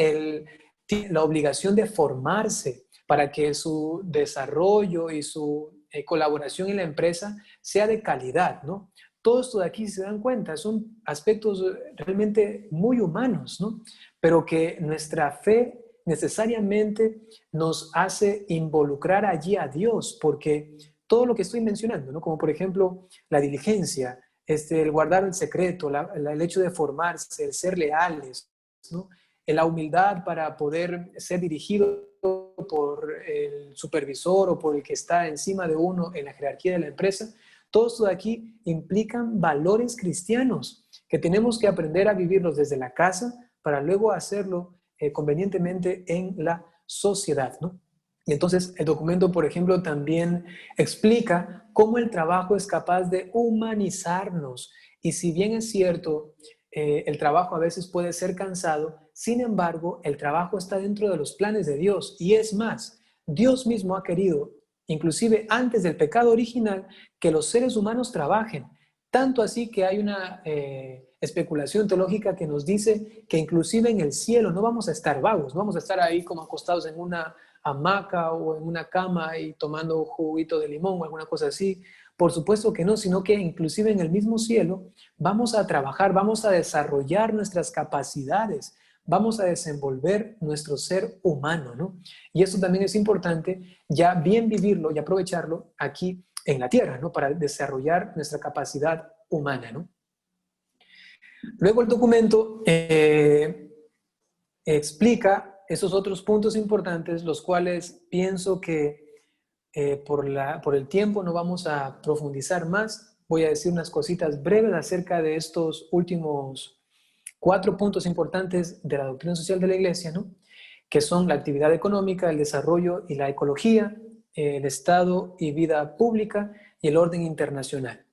la obligación de formarse para que su desarrollo y su colaboración en la empresa sea de calidad, ¿no? Todo esto de aquí, si se dan cuenta, son aspectos realmente muy humanos, ¿no? Pero que nuestra fe necesariamente nos hace involucrar allí a Dios, porque todo lo que estoy mencionando, ¿no? Como por ejemplo la diligencia, el guardar el secreto, el hecho de formarse, el ser leales, ¿no? La humildad para poder ser dirigido por el supervisor o por el que está encima de uno en la jerarquía de la empresa, todo esto de aquí implican valores cristianos que tenemos que aprender a vivirlos desde la casa para luego hacerlo convenientemente en la sociedad, ¿no? Y entonces el documento, por ejemplo, también explica cómo el trabajo es capaz de humanizarnos. Y si bien es cierto, el trabajo a veces puede ser cansado, sin embargo, el trabajo está dentro de los planes de Dios. Y es más, Dios mismo ha querido, inclusive antes del pecado original, que los seres humanos trabajen. Tanto así que hay una especulación teológica que nos dice que inclusive en el cielo no vamos a estar vagos, no vamos a estar ahí como acostados en una hamaca o en una cama y tomando juguito de limón o alguna cosa así. Por supuesto que no, sino que inclusive en el mismo cielo vamos a trabajar, vamos a desarrollar nuestras capacidades, vamos a desenvolver nuestro ser humano, ¿no? Y esto también es importante, ya bien vivirlo y aprovecharlo aquí en la tierra, ¿no? Para desarrollar nuestra capacidad humana, ¿no? Luego el documento explica esos otros puntos importantes, los cuales pienso que por el tiempo no vamos a profundizar más. Voy a decir unas cositas breves acerca de estos últimos 4 puntos importantes de la doctrina social de la Iglesia, ¿no? Que son la actividad económica, el desarrollo y la ecología, el Estado y vida pública y el orden internacional.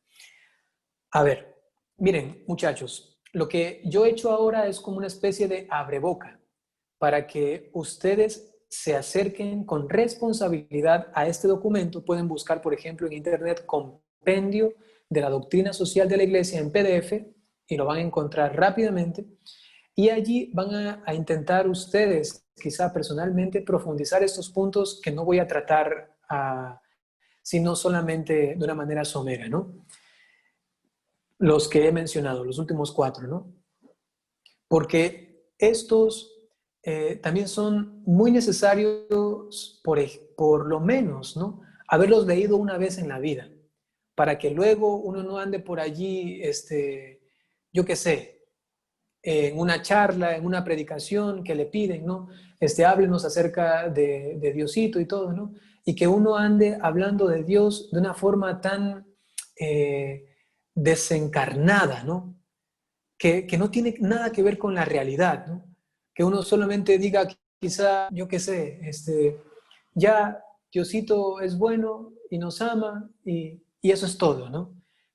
A ver, miren, muchachos, lo que yo he hecho ahora es como una especie de abreboca para que ustedes se acerquen con responsabilidad a este documento. Pueden buscar, por ejemplo, en Internet compendio de la doctrina social de la Iglesia en PDF y lo van a encontrar rápidamente. Y allí van a intentar ustedes, quizá personalmente, profundizar estos puntos que no voy a tratar sino solamente de una manera somera, ¿no? Los que he mencionado, los últimos 4, ¿no? Porque estos también son muy necesarios por lo menos, ¿no? Haberlos leído una vez en la vida, para que luego uno no ande por allí, yo qué sé, en una charla, en una predicación que le piden, ¿no? Háblenos acerca de Diosito y todo, ¿no? Y que uno ande hablando de Dios de una forma tan desencarnada, ¿no? Que no tiene nada que ver con la realidad, ¿no? Que uno solamente diga, quizá, yo qué sé, ya Diosito es bueno y nos ama y eso es todo, ¿no?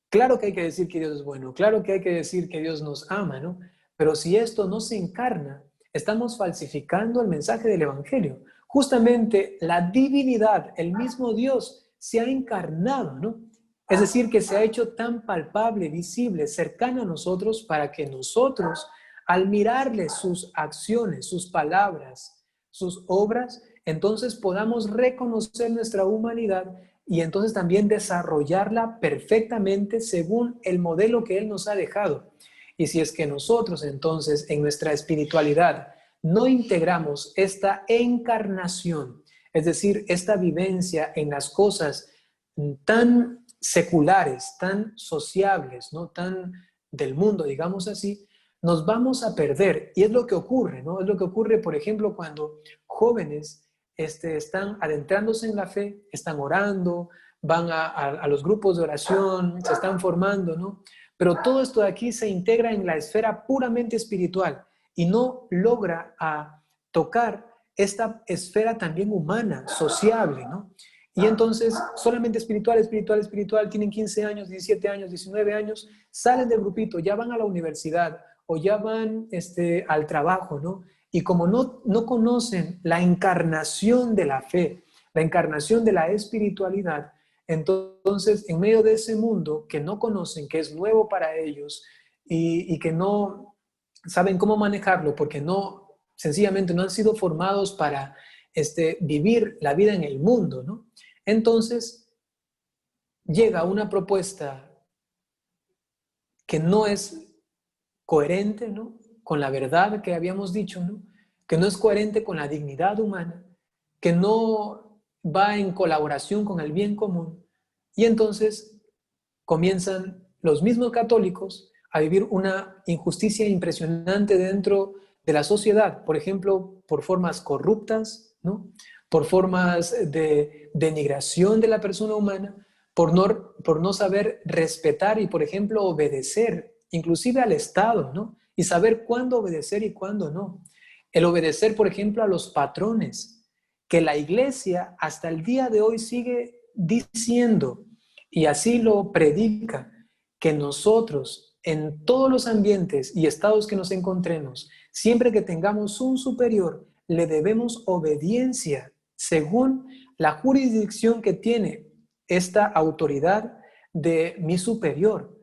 Claro que hay que decir que Dios es bueno, claro que hay que decir que Dios nos ama, ¿no? Pero si esto no se encarna, estamos falsificando el mensaje del Evangelio. Justamente la divinidad, el mismo Dios, se ha encarnado, ¿no? Es decir, que se ha hecho tan palpable, visible, cercano a nosotros para que nosotros, al mirarle sus acciones, sus palabras, sus obras, entonces podamos reconocer nuestra humanidad y entonces también desarrollarla perfectamente según el modelo que Él nos ha dejado. Y si es que nosotros entonces en nuestra espiritualidad no integramos esta encarnación, es decir, esta vivencia en las cosas tan seculares, tan sociables, ¿no? Tan del mundo, digamos así, nos vamos a perder. Y es lo que ocurre, ¿no? Es lo que ocurre, por ejemplo, cuando jóvenes están adentrándose en la fe, están orando, van a los grupos de oración, se están formando, ¿no? Pero todo esto de aquí se integra en la esfera puramente espiritual y no logra tocar esta esfera también humana, sociable, ¿no? Y entonces, solamente espiritual, espiritual, espiritual, tienen 15 años, 17 años, 19 años, salen del grupito, ya van a la universidad o ya van al trabajo, ¿no? Y como no conocen la encarnación de la fe, la encarnación de la espiritualidad, entonces, en medio de ese mundo que no conocen, que es nuevo para ellos y que no saben cómo manejarlo porque sencillamente no han sido formados para vivir la vida en el mundo, ¿no? Entonces, llega una propuesta que no es coherente, ¿no?, con la verdad que habíamos dicho, ¿no?, que no es coherente con la dignidad humana, que no va en colaboración con el bien común. Y entonces comienzan los mismos católicos a vivir una injusticia impresionante dentro de la sociedad, por ejemplo, por formas corruptas, ¿no?, por formas de denigración de la persona humana, por no saber respetar y, por ejemplo, obedecer, inclusive al Estado, ¿no?, y saber cuándo obedecer y cuándo no. El obedecer, por ejemplo, a los patrones, que la Iglesia hasta el día de hoy sigue diciendo, y así lo predica, que nosotros en todos los ambientes y estados que nos encontremos, siempre que tengamos un superior, le debemos obediencia según la jurisdicción que tiene esta autoridad de mi superior.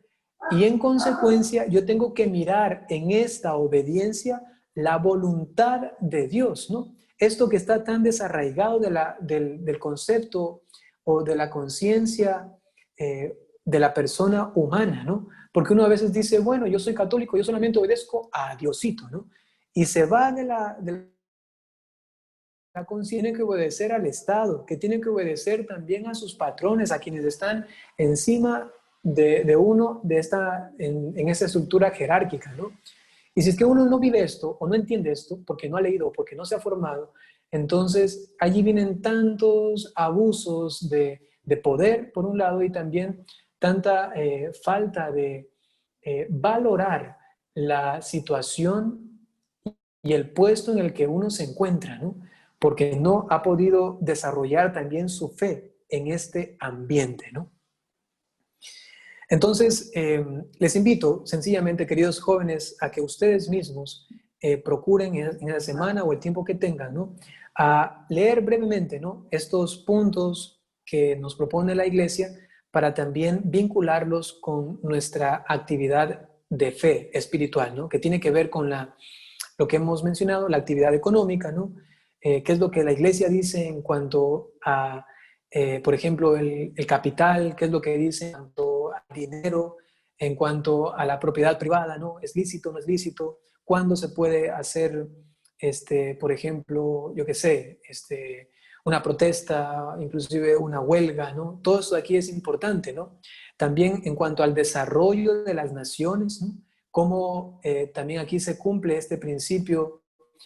Y en consecuencia, yo tengo que mirar en esta obediencia la voluntad de Dios, ¿no? Esto que está tan desarraigado del concepto o de la conciencia de la persona humana, ¿no? Porque uno a veces dice, bueno, yo soy católico, yo solamente obedezco a Diosito, ¿no? Y se va de la conciencia, tiene que obedecer al Estado, que tiene que obedecer también a sus patrones, a quienes están encima de uno en esa estructura jerárquica, ¿no? Y si es que uno no vive esto o no entiende esto, porque no ha leído o porque no se ha formado, entonces allí vienen tantos abusos de poder, por un lado, y también tanta falta de valorar la situación y el puesto en el que uno se encuentra, ¿no? Porque no ha podido desarrollar también su fe en este ambiente, ¿no? Entonces, les invito sencillamente, queridos jóvenes, a que ustedes mismos procuren en la semana o el tiempo que tengan, ¿no?, a leer brevemente, ¿no?, estos puntos que nos propone la Iglesia para también vincularlos con nuestra actividad de fe espiritual, ¿no?, que tiene que ver con lo que hemos mencionado, la actividad económica, ¿no?, qué es lo que la Iglesia dice en cuanto a, por ejemplo, el capital, qué es lo que dice en cuanto al dinero, en cuanto a la propiedad privada, ¿no? ¿Es lícito o no es lícito? ¿Cuándo se puede hacer, por ejemplo, yo qué sé, una protesta, inclusive una huelga, ¿no? Todo eso de aquí es importante, ¿no? También en cuanto al desarrollo de las naciones, ¿no?, cómo también aquí se cumple este principio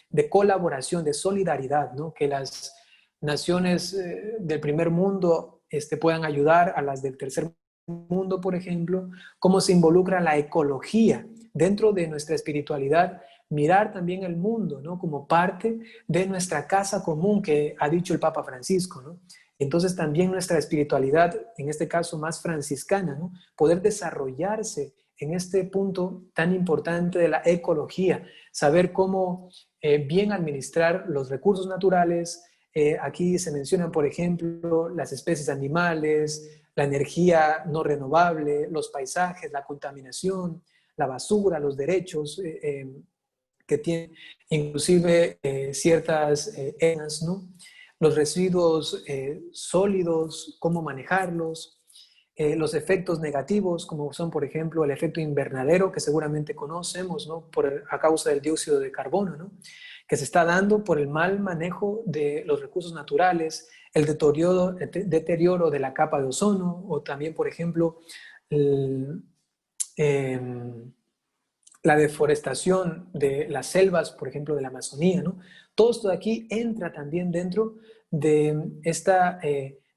de colaboración, de solidaridad, ¿no?, que las naciones del primer mundo puedan ayudar a las del tercer mundo, por ejemplo, cómo se involucra la ecología dentro de nuestra espiritualidad, mirar también el mundo, ¿no?, como parte de nuestra casa común que ha dicho el Papa Francisco, ¿no? Entonces también nuestra espiritualidad, en este caso más franciscana, ¿no?, poder desarrollarse en este punto tan importante de la ecología, saber cómo bien administrar los recursos naturales. Aquí se mencionan, por ejemplo, las especies animales, la energía no renovable, los paisajes, la contaminación, la basura, los derechos que tienen inclusive ciertas ENAS, ¿no?, los residuos sólidos, cómo manejarlos, los efectos negativos, como son, por ejemplo, el efecto invernadero, que seguramente conocemos, ¿no?, a causa del dióxido de carbono, ¿no?, que se está dando por el mal manejo de los recursos naturales, el deterioro de la capa de ozono, o también, por ejemplo, la deforestación de las selvas, por ejemplo, de la Amazonía, ¿no? Todo esto de aquí entra también dentro de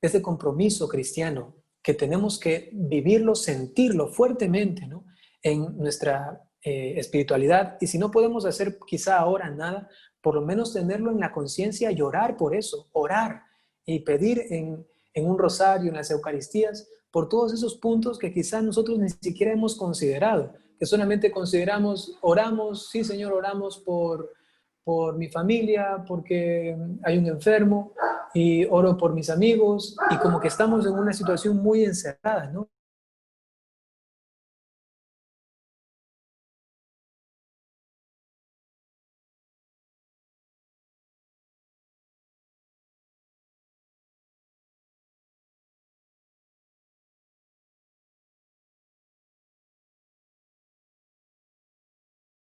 este compromiso cristiano que tenemos que vivirlo, sentirlo fuertemente, ¿no?, en nuestra espiritualidad. Y si no podemos hacer quizá ahora nada, por lo menos tenerlo en la conciencia y orar por eso, orar y pedir en un rosario, en las Eucaristías, por todos esos puntos que quizás nosotros ni siquiera hemos considerado, que solamente consideramos, oramos, sí Señor, oramos por mi familia, porque hay un enfermo, y oro por mis amigos, y como que estamos en una situación muy encerrada, ¿no?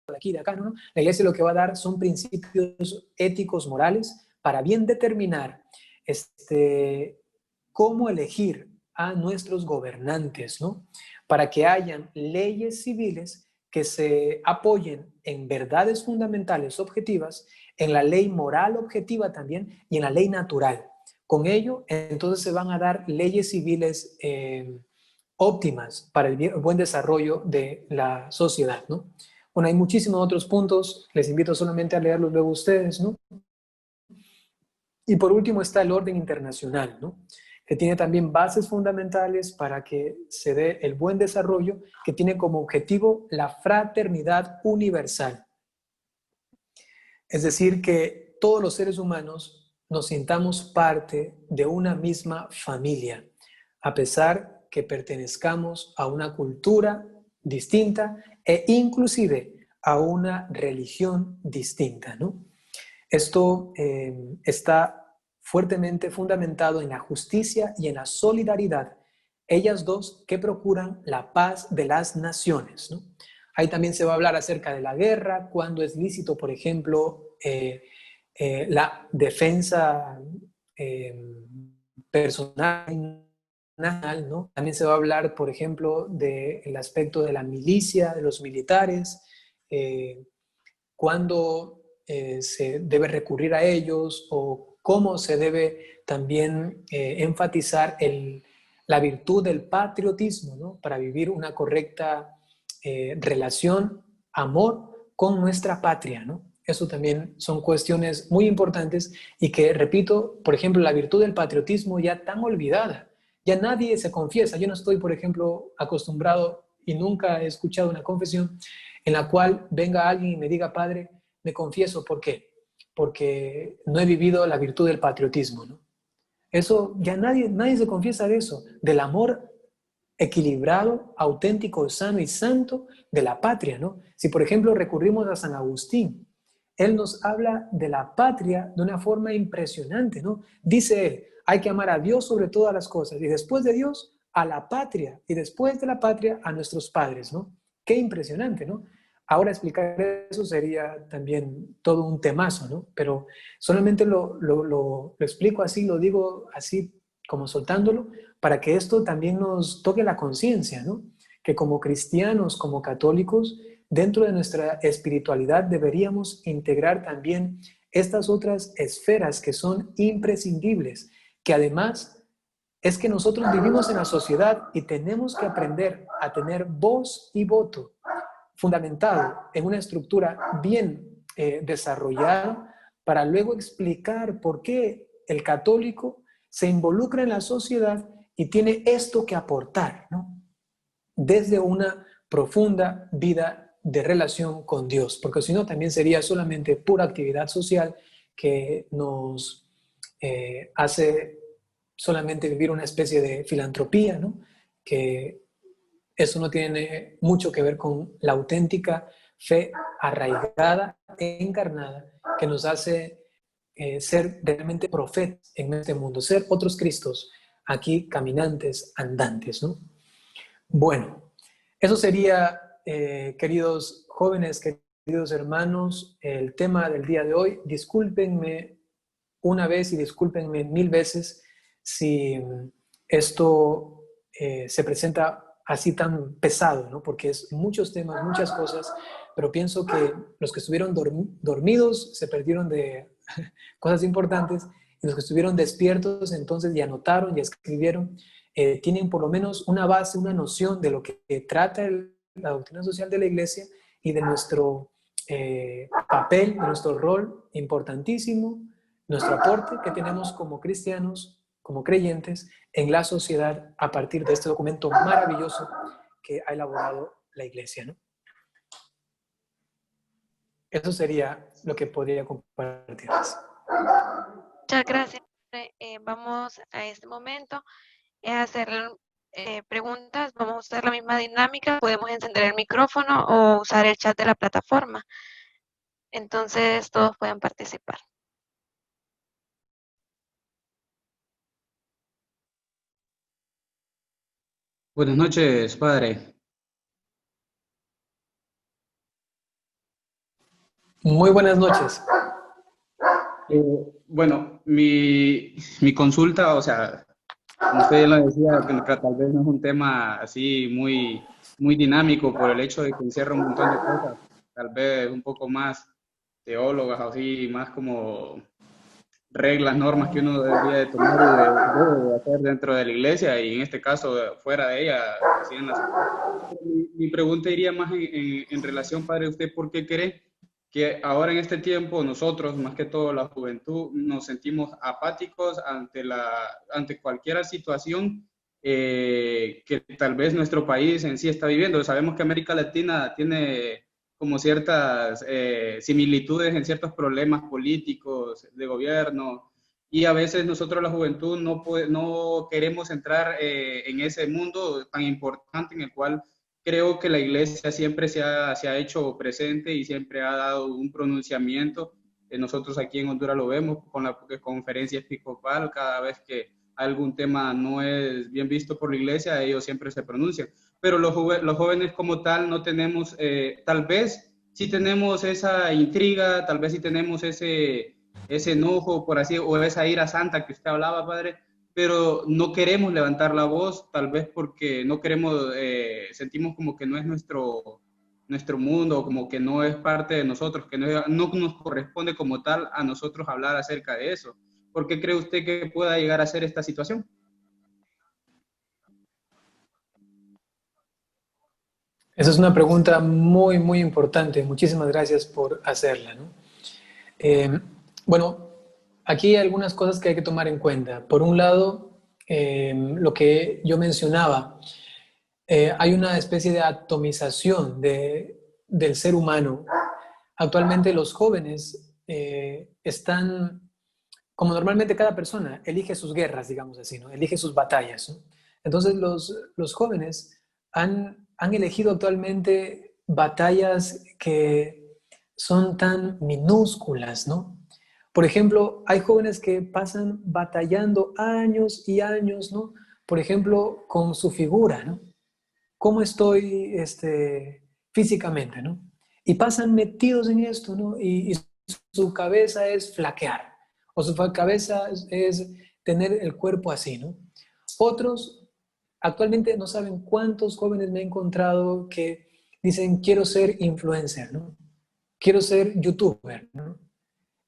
De aquí, de acá, ¿no? La iglesia lo que va a dar son principios éticos, morales, para bien determinar cómo elegir a nuestros gobernantes, ¿no? Para que hayan leyes civiles que se apoyen en verdades fundamentales objetivas, en la ley moral objetiva también y en la ley natural. Con ello, entonces se van a dar leyes civiles óptimas para el buen desarrollo de la sociedad, ¿no? Bueno, hay muchísimos otros puntos, les invito solamente a leerlos luego ustedes, ¿no? Y por último está el orden internacional, ¿no? Que tiene también bases fundamentales para que se dé el buen desarrollo, que tiene como objetivo la fraternidad universal. Es decir, que todos los seres humanos nos sintamos parte de una misma familia, a pesar que pertenezcamos a una cultura distinta e inclusive a una religión distinta, ¿no? Esto está fuertemente fundamentado en la justicia y en la solidaridad, ellas dos que procuran la paz de las naciones, ¿no? Ahí también se va a hablar acerca de la guerra, cuando es lícito, por ejemplo, la defensa eh, personal, ¿no? También se va a hablar, por ejemplo, del aspecto de la milicia, de los militares, cuándo se debe recurrir a ellos o cómo se debe también enfatizar la virtud del patriotismo, ¿no? Para vivir una correcta relación, amor con nuestra patria, ¿no? Eso también son cuestiones muy importantes y que, repito, por ejemplo, la virtud del patriotismo ya tan olvidada. Ya nadie se confiesa. Yo no estoy, por ejemplo, acostumbrado y nunca he escuchado una confesión en la cual venga alguien y me diga, padre, me confieso, ¿por qué? Porque no he vivido la virtud del patriotismo, ¿no? Eso, ya nadie se confiesa de eso, del amor equilibrado, auténtico, sano y santo de la patria, ¿no? Si, por ejemplo, recurrimos a San Agustín, él nos habla de la patria de una forma impresionante, ¿no? Dice él, hay que amar a Dios sobre todas las cosas y después de Dios a la patria y después de la patria a nuestros padres, ¿no? Qué impresionante, ¿no? Ahora explicar eso sería también todo un temazo, ¿no? Pero solamente lo explico así, lo digo así como soltándolo, para que esto también nos toque la conciencia, ¿no? Que como cristianos, como católicos, dentro de nuestra espiritualidad deberíamos integrar también estas otras esferas que son imprescindibles, que además es que nosotros vivimos en la sociedad y tenemos que aprender a tener voz y voto fundamentado en una estructura bien desarrollada para luego explicar por qué el católico se involucra en la sociedad y tiene esto que aportar, ¿no? Desde una profunda vida de relación con Dios, porque si no también sería solamente pura actividad social que nos hace solamente vivir una especie de filantropía, ¿no? Que eso no tiene mucho que ver con la auténtica fe arraigada e encarnada que nos hace ser realmente profetas en este mundo, ser otros Cristos aquí caminantes, andantes, ¿no? Bueno, eso sería, queridos jóvenes, queridos hermanos, el tema del día de hoy. Discúlpenme una vez y discúlpenme mil veces si esto se presenta así tan pesado, ¿no? Porque es muchos temas, muchas cosas, pero pienso que los que estuvieron dormidos se perdieron de cosas importantes y los que estuvieron despiertos entonces y anotaron y escribieron, tienen por lo menos una base, una noción de lo que trata la doctrina social de la Iglesia y de nuestro papel, de nuestro rol importantísimo, nuestro aporte que tenemos como cristianos, como creyentes, en la sociedad a partir de este documento maravilloso que ha elaborado la Iglesia, ¿no? Eso sería lo que podría compartirles. Muchas gracias. Vamos a este momento a hacer preguntas. Vamos a usar la misma dinámica. Podemos encender el micrófono o usar el chat de la plataforma. Entonces, todos pueden participar. Buenas noches, padre. Muy buenas noches. Bueno, mi consulta, o sea, como usted lo decía, que tal vez no es un tema así muy dinámico por el hecho de que encierra un montón de cosas, tal vez un poco más teólogas, así, más como reglas, normas que uno debería de tomar y debe de hacer dentro de la iglesia y en este caso fuera de ella, así en la... Mi pregunta iría más en relación, padre, ¿usted por qué cree que ahora en este tiempo nosotros, más que todo la juventud, nos sentimos apáticos ante cualquier situación que tal vez nuestro país en sí está viviendo? Sabemos que América Latina tiene como ciertas similitudes en ciertos problemas políticos, de gobierno, y a veces nosotros la juventud no queremos entrar en ese mundo tan importante en el cual creo que la iglesia siempre se ha hecho presente y siempre ha dado un pronunciamiento. Nosotros aquí en Honduras lo vemos con la conferencia episcopal, cada vez que algún tema no es bien visto por la iglesia, ellos siempre se pronuncian. Pero los jóvenes como tal no tenemos, tal vez sí tenemos esa intriga, tal vez sí tenemos ese enojo, por así, o esa ira santa que usted hablaba, padre, pero no queremos levantar la voz, tal vez porque no queremos, sentimos como que no es nuestro mundo, como que no es parte de nosotros, que no nos corresponde como tal a nosotros hablar acerca de eso. ¿Por qué cree usted que pueda llegar a ser esta situación? Esa es una pregunta muy importante. Muchísimas gracias por hacerla, ¿no? Bueno, aquí hay algunas cosas que hay que tomar en cuenta. Por un lado, lo que yo mencionaba, hay una especie de atomización del ser humano. Actualmente los jóvenes están, como normalmente cada persona, elige sus guerras, digamos así, ¿no? Elige sus batallas, ¿no? Entonces los jóvenes han elegido actualmente batallas que son tan minúsculas, ¿no? Por ejemplo, hay jóvenes que pasan batallando años y años, ¿no? Por ejemplo, con su figura, ¿no? ¿Cómo estoy físicamente, ¿no? Y pasan metidos en esto, ¿no? Y su cabeza es flaquear, o su cabeza es tener el cuerpo así, ¿no? Otros, actualmente no saben cuántos jóvenes me he encontrado que dicen, quiero ser influencer, ¿no? Quiero ser youtuber, ¿no?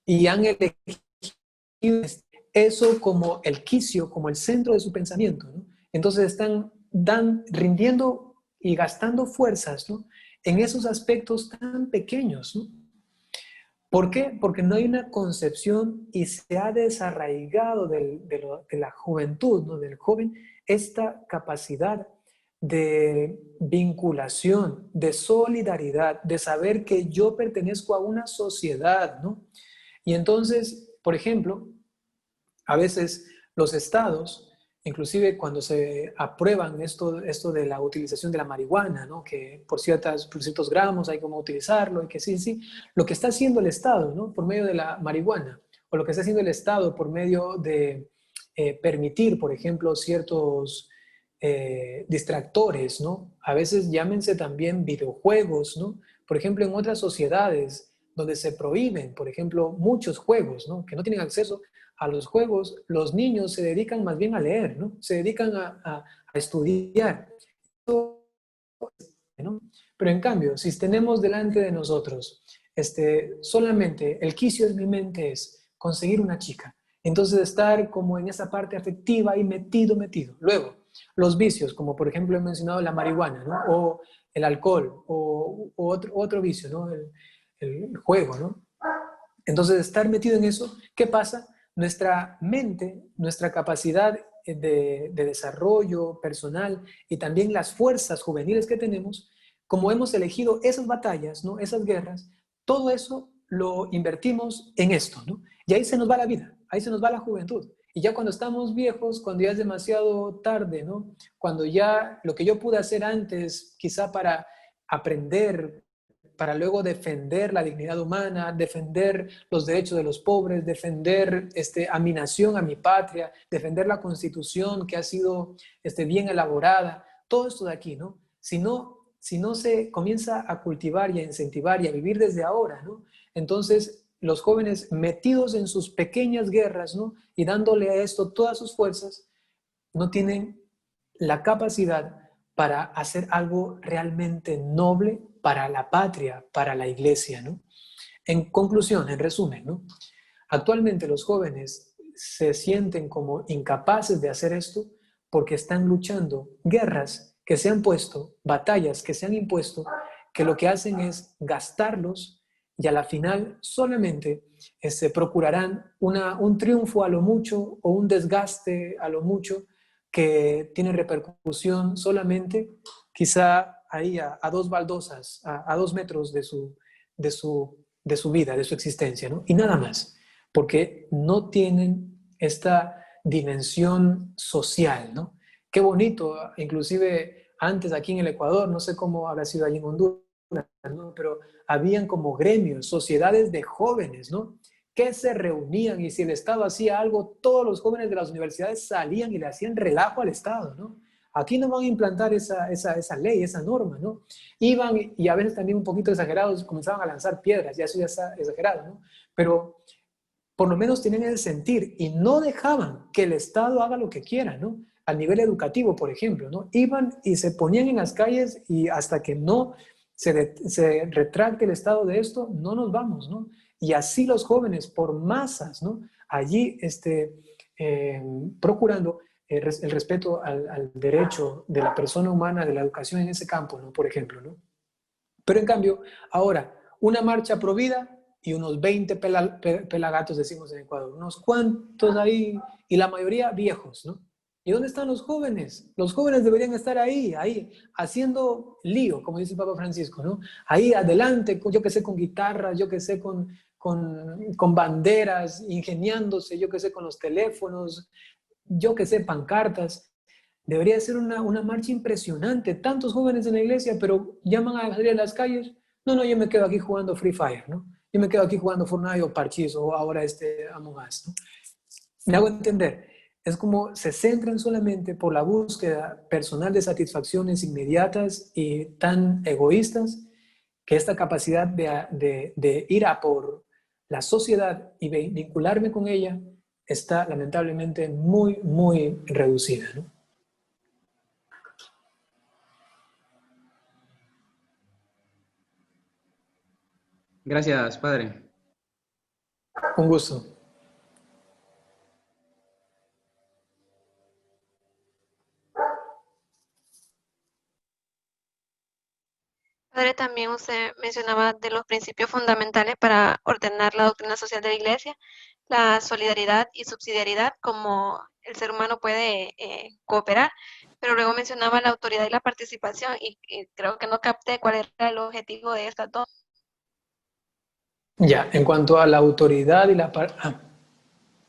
Y han elegido eso como el quicio, como el centro de su pensamiento, ¿no? Entonces están rindiendo y gastando fuerzas, ¿no? En esos aspectos tan pequeños, ¿no? ¿Por qué? Porque no hay una concepción y se ha desarraigado de la juventud, ¿no? Del joven, esta capacidad de vinculación, de solidaridad, de saber que yo pertenezco a una sociedad, ¿no? Y entonces, por ejemplo, a veces los estados, inclusive cuando se aprueban esto de la utilización de la marihuana, ¿no? Que por ciertos gramos hay como utilizarlo y que sí, lo que está haciendo el Estado, ¿no? Por medio de la marihuana, o lo que está haciendo el Estado por medio de permitir, por ejemplo, ciertos distractores, ¿no? A veces llámense también videojuegos, ¿no? Por ejemplo, en otras sociedades donde se prohíben, por ejemplo, muchos juegos, ¿no? Que no tienen acceso a los juegos, los niños se dedican más bien a leer, ¿no? Se dedican a estudiar, ¿no? Pero en cambio, si tenemos delante de nosotros solamente el quicio de mi mente es conseguir una chica, entonces estar como en esa parte afectiva y metido. Luego, los vicios, como por ejemplo he mencionado la marihuana, ¿no? O el alcohol, o otro vicio, ¿no? el juego, ¿no? Entonces, estar metido en eso, ¿qué pasa? Nuestra mente, nuestra capacidad de desarrollo personal y también las fuerzas juveniles que tenemos, como hemos elegido esas batallas, ¿no? Esas guerras, todo eso lo invertimos en esto, ¿no? Y ahí se nos va la vida, ahí se nos va la juventud. Y ya cuando estamos viejos, cuando ya es demasiado tarde, ¿no? Cuando ya lo que yo pude hacer antes, quizá para aprender, para luego defender la dignidad humana, defender los derechos de los pobres, defender a mi nación, a mi patria, defender la Constitución que ha sido bien elaborada, todo esto de aquí, ¿no? Si no se comienza a cultivar y a incentivar y a vivir desde ahora, ¿no? Entonces, los jóvenes metidos en sus pequeñas guerras, ¿no? Y dándole a esto todas sus fuerzas, no tienen la capacidad para hacer algo realmente noble para la patria, para la iglesia, ¿no? En conclusión, en resumen, ¿no? Actualmente los jóvenes se sienten como incapaces de hacer esto porque están luchando guerras que se han puesto, batallas que se han impuesto, que lo que hacen es gastarlos y a la final solamente procurarán un triunfo a lo mucho o un desgaste a lo mucho que tiene repercusión solamente quizá ahí a dos baldosas, a 2 metros de su vida, de su existencia, ¿no? Y nada más, porque no tienen esta dimensión social, ¿no? Qué bonito, inclusive antes aquí en el Ecuador, no sé cómo habrá sido allí en Honduras, ¿no? Pero habían como gremios, sociedades de jóvenes, ¿no? Que se reunían y si el Estado hacía algo, todos los jóvenes de las universidades salían y le hacían relajo al Estado, ¿no? Aquí no van a implantar esa ley, esa norma, ¿no? Iban y a veces también un poquito exagerados, comenzaban a lanzar piedras, ya eso ya está exagerado, ¿no? Pero por lo menos tenían el sentir y no dejaban que el Estado haga lo que quiera, ¿no? A nivel educativo, por ejemplo, ¿no? Iban y se ponían en las calles y hasta que no se retracte el Estado de esto, no nos vamos, ¿no? Y así los jóvenes, por masas, ¿no? Allí procurando el respeto al derecho de la persona humana, de la educación en ese campo, ¿no? Por ejemplo, ¿no? Pero en cambio, ahora, una marcha pro vida y unos 20 pelagatos, decimos en Ecuador, unos cuantos ahí, y la mayoría viejos, ¿no? ¿Y dónde están los jóvenes? Los jóvenes deberían estar ahí, haciendo lío, como dice el Papa Francisco, ¿no? Ahí adelante, yo que sé, con guitarras, yo que sé, con banderas, ingeniándose, yo que sé, con los teléfonos, yo que sé, pancartas. Debería ser una marcha impresionante. Tantos jóvenes en la iglesia, pero llaman a salir a las calles. No, yo me quedo aquí jugando Free Fire, ¿no? Yo me quedo aquí jugando Fortnite o Parchís o ahora Among Us, ¿no? Me hago entender. Es como se centran solamente por la búsqueda personal de satisfacciones inmediatas y tan egoístas que esta capacidad de ir a por la sociedad y vincularme con ella está lamentablemente muy, muy reducida, ¿no? Gracias, padre. Un gusto. Padre, también usted mencionaba de los principios fundamentales para ordenar la doctrina social de la Iglesia, la solidaridad y subsidiariedad, como el ser humano puede cooperar, pero luego mencionaba la autoridad y la participación, y creo que no capté cuál era el objetivo de estas dos. Ya, en cuanto a la autoridad y la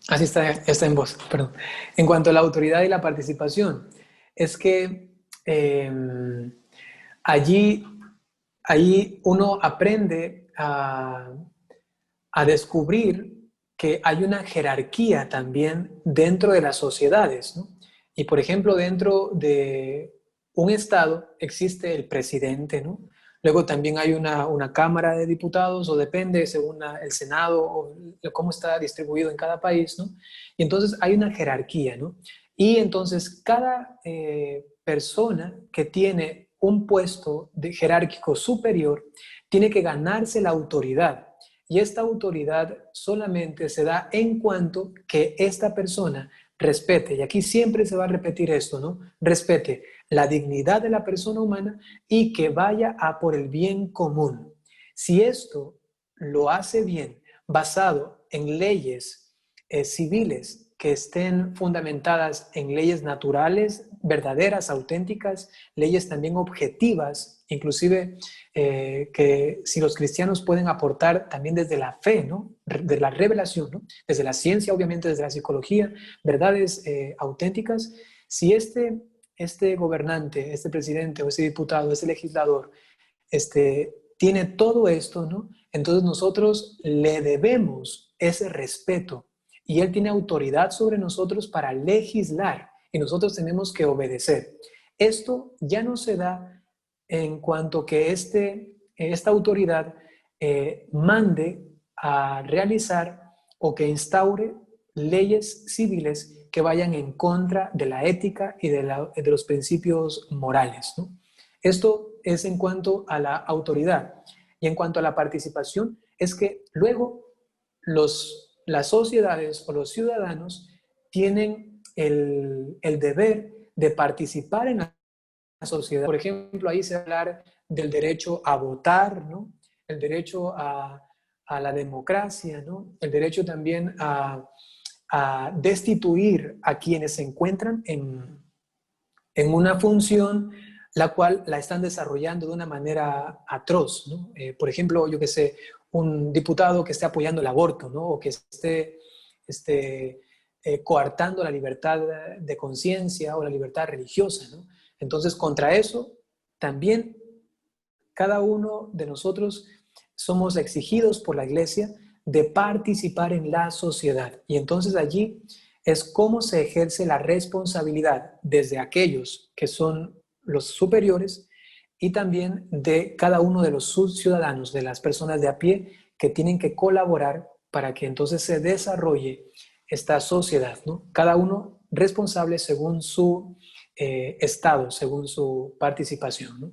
así está en voz, perdón. En cuanto a la autoridad y la participación, es que ahí uno aprende a descubrir que hay una jerarquía también dentro de las sociedades, ¿no? Y por ejemplo, dentro de un estado existe el presidente, ¿no? Luego también hay una Cámara de Diputados, o depende según el Senado o cómo está distribuido en cada país, ¿no? Y entonces hay una jerarquía, ¿no? Y entonces cada persona que tiene un puesto jerárquico superior tiene que ganarse la autoridad. Y esta autoridad solamente se da en cuanto que esta persona respete, y aquí siempre se va a repetir esto, ¿no? Respete la dignidad de la persona humana y que vaya a por el bien común. Si esto lo hace bien, basado en leyes civiles que estén fundamentadas en leyes naturales, verdaderas, auténticas, leyes también objetivas, inclusive que si los cristianos pueden aportar también desde la fe, ¿no? De la revelación, ¿no? Desde la ciencia, obviamente desde la psicología, verdades auténticas, si este gobernante, este presidente o ese diputado, ese legislador, tiene todo esto, ¿no? Entonces nosotros le debemos ese respeto y él tiene autoridad sobre nosotros para legislar y nosotros tenemos que obedecer. Esto ya no se da en cuanto que esta autoridad mande a realizar o que instaure leyes civiles que vayan en contra de la ética y de los principios morales, ¿no? Esto es en cuanto a la autoridad. Y en cuanto a la participación, es que luego las sociedades o los ciudadanos tienen el deber de participar en la sociedad. Por ejemplo, ahí se va a hablar del derecho a votar, ¿no? El derecho a la democracia, ¿no? El derecho también a destituir a quienes se encuentran en una función la cual la están desarrollando de una manera atroz, ¿no? Por ejemplo, yo que sé, un diputado que esté apoyando el aborto, ¿no? O que esté coartando la libertad de conciencia o la libertad religiosa, ¿no? Entonces, contra eso, también cada uno de nosotros somos exigidos por la Iglesia de participar en la sociedad. Y entonces allí es cómo se ejerce la responsabilidad desde aquellos que son los superiores y también de cada uno de los ciudadanos, de las personas de a pie que tienen que colaborar para que entonces se desarrolle esta sociedad, ¿no? Cada uno responsable según su estado, según su participación, ¿no?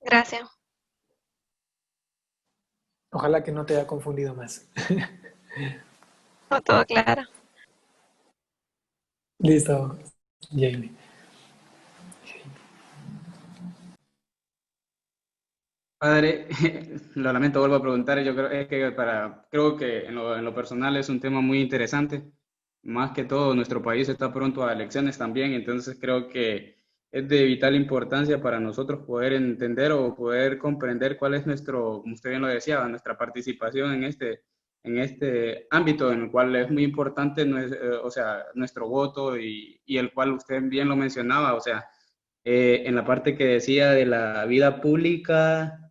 Gracias. Ojalá que no te haya confundido más. No, todo claro. Listo, Jamie. Padre, lo lamento, vuelvo a preguntar, yo creo que en lo personal es un tema muy interesante, más que todo nuestro país está pronto a elecciones también, entonces creo que es de vital importancia para nosotros poder entender o poder comprender cuál es nuestro, como usted bien lo decía, nuestra participación en este ámbito en el cual es muy importante, o sea, nuestro voto y el cual usted bien lo mencionaba, o sea, en la parte que decía de la vida pública,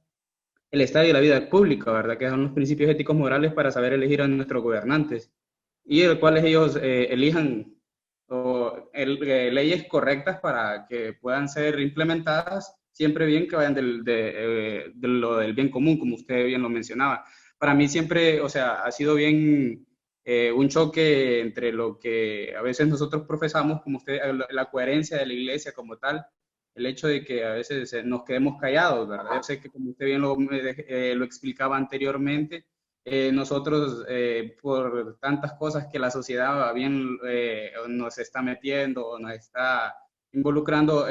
el Estado y la vida pública, ¿verdad? Que son los principios éticos morales para saber elegir a nuestros gobernantes y el cuales ellos elijan leyes correctas para que puedan ser implementadas, siempre bien que vayan de lo del bien común, como usted bien lo mencionaba. Para mí siempre, o sea, ha sido bien un choque entre lo que a veces nosotros profesamos, como usted, la coherencia de la iglesia como tal, el hecho de que a veces nos quedemos callados, ¿verdad? Yo sé que como usted bien lo explicaba anteriormente, nosotros por tantas cosas que la sociedad bien nos está metiendo o nos está involucrando,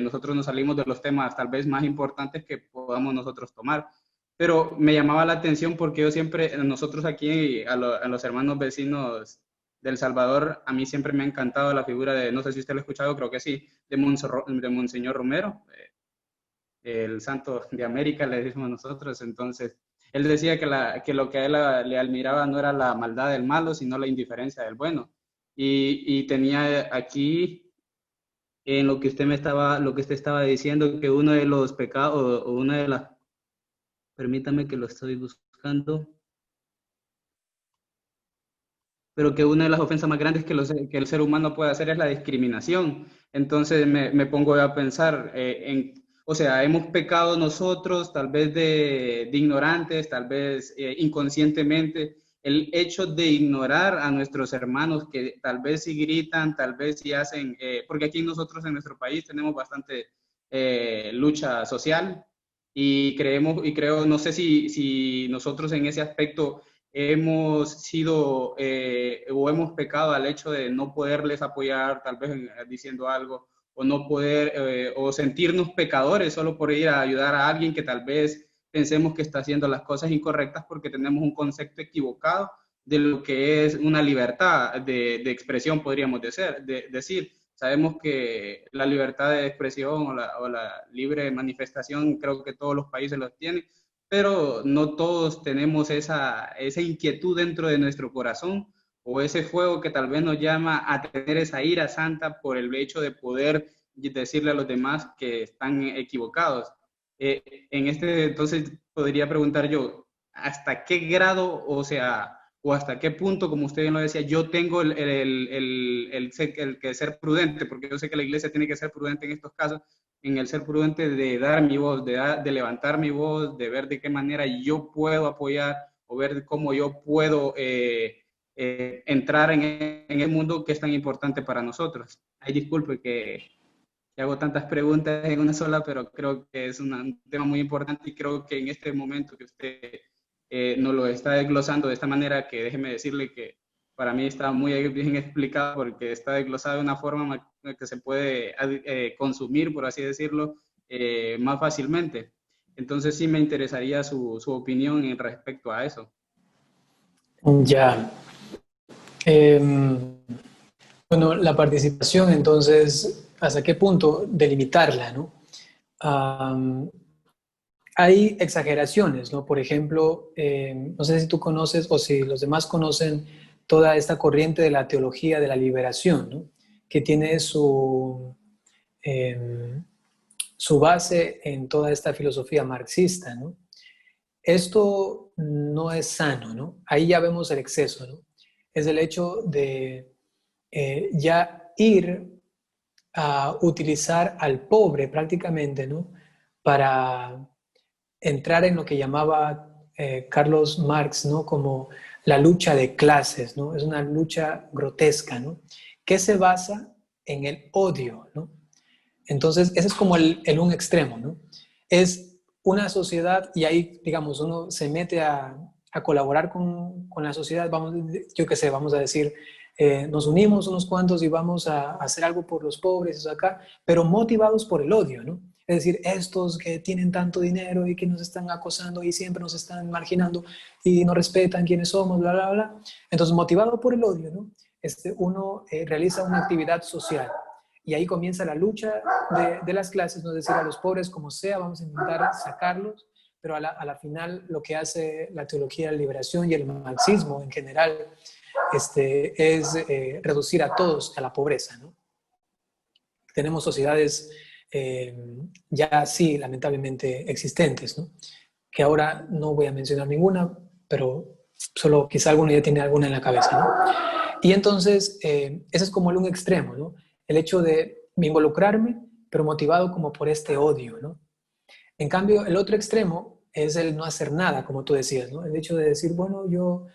nosotros nos salimos de los temas tal vez más importantes que podamos nosotros tomar. Pero me llamaba la atención porque yo siempre, nosotros aquí, a los hermanos vecinos del Salvador, a mí siempre me ha encantado la figura de, no sé si usted lo ha escuchado, creo que sí, de Monseñor Romero, el santo de América, le decimos nosotros. Entonces, él decía que lo que a él le admiraba no era la maldad del malo, sino la indiferencia del bueno. Y tenía aquí, en lo que usted estaba diciendo, que uno de los pecados, o una de las, permítame que lo estoy buscando, pero que una de las ofensas más grandes que el ser humano puede hacer es la discriminación. Entonces me pongo a pensar o sea, hemos pecado nosotros, tal vez de ignorantes, tal vez inconscientemente, el hecho de ignorar a nuestros hermanos que tal vez si gritan, tal vez si hacen, porque aquí nosotros en nuestro país tenemos bastante lucha social y creo, no sé si nosotros en ese aspecto hemos sido o hemos pecado al hecho de no poderles apoyar, tal vez diciendo algo, o no poder, o sentirnos pecadores solo por ir a ayudar a alguien que tal vez pensemos que está haciendo las cosas incorrectas porque tenemos un concepto equivocado de lo que es una libertad de expresión, podríamos decir. Sabemos que la libertad de expresión o la libre manifestación, creo que todos los países los tienen, pero no todos tenemos esa inquietud dentro de nuestro corazón o ese fuego que tal vez nos llama a tener esa ira santa por el hecho de poder decirle a los demás que están equivocados. Entonces podría preguntar yo, ¿hasta qué grado, o sea, o hasta qué punto, como usted bien lo decía, yo tengo el que ser prudente, porque yo sé que la iglesia tiene que ser prudente en estos casos, en el ser prudente de dar mi voz, de levantar mi voz, de ver de qué manera yo puedo apoyar o ver cómo yo puedo entrar en el mundo que es tan importante para nosotros? Ay, disculpe que hago tantas preguntas en una sola, pero creo que es un tema muy importante y creo que en este momento que usted nos lo está desglosando de esta manera, que déjeme decirle que para mí está muy bien explicado porque está desglosado de una forma que se puede consumir, por así decirlo, más fácilmente. Entonces sí me interesaría su opinión en respecto a eso. Ya. Bueno, la participación, entonces, ¿hasta qué punto delimitarla, no? Hay exageraciones, ¿no? Por ejemplo, no sé si tú conoces o si los demás conocen toda esta corriente de la teología de la liberación, ¿no? Que tiene su base en toda esta filosofía marxista, ¿no? Esto no es sano, ¿no? Ahí ya vemos el exceso, ¿no? Es el hecho de ya ir a utilizar al pobre prácticamente, ¿no? Para entrar en lo que llamaba Carlos Marx, ¿no? Como la lucha de clases, ¿no? Es una lucha grotesca, ¿no? Que se basa en el odio, ¿no? Entonces, ese es como un extremo, ¿no? Es una sociedad y ahí, digamos, uno se mete a colaborar con la sociedad, vamos, yo qué sé, vamos a decir, nos unimos unos cuantos y vamos a hacer algo por los pobres, eso acá, pero motivados por el odio, ¿no? Es decir, estos que tienen tanto dinero y que nos están acosando y siempre nos están marginando y no respetan quiénes somos, bla, bla, bla. Entonces, motivado por el odio, ¿no? Uno realiza una actividad social y ahí comienza la lucha de las clases, ¿no? Es decir, a los pobres como sea, vamos a intentar sacarlos, pero a la final lo que hace la teología de la liberación y el marxismo en general es reducir a todos a la pobreza, ¿no? Tenemos sociedades ya sí, lamentablemente existentes, ¿no? Que ahora no voy a mencionar ninguna, pero solo quizá alguno ya tiene alguna en la cabeza, ¿no? Y entonces, ese es como un extremo, ¿no? El hecho de involucrarme, pero motivado como por este odio, ¿no? En cambio, el otro extremo es el no hacer nada, como tú decías, ¿no? El hecho de decir, bueno, yo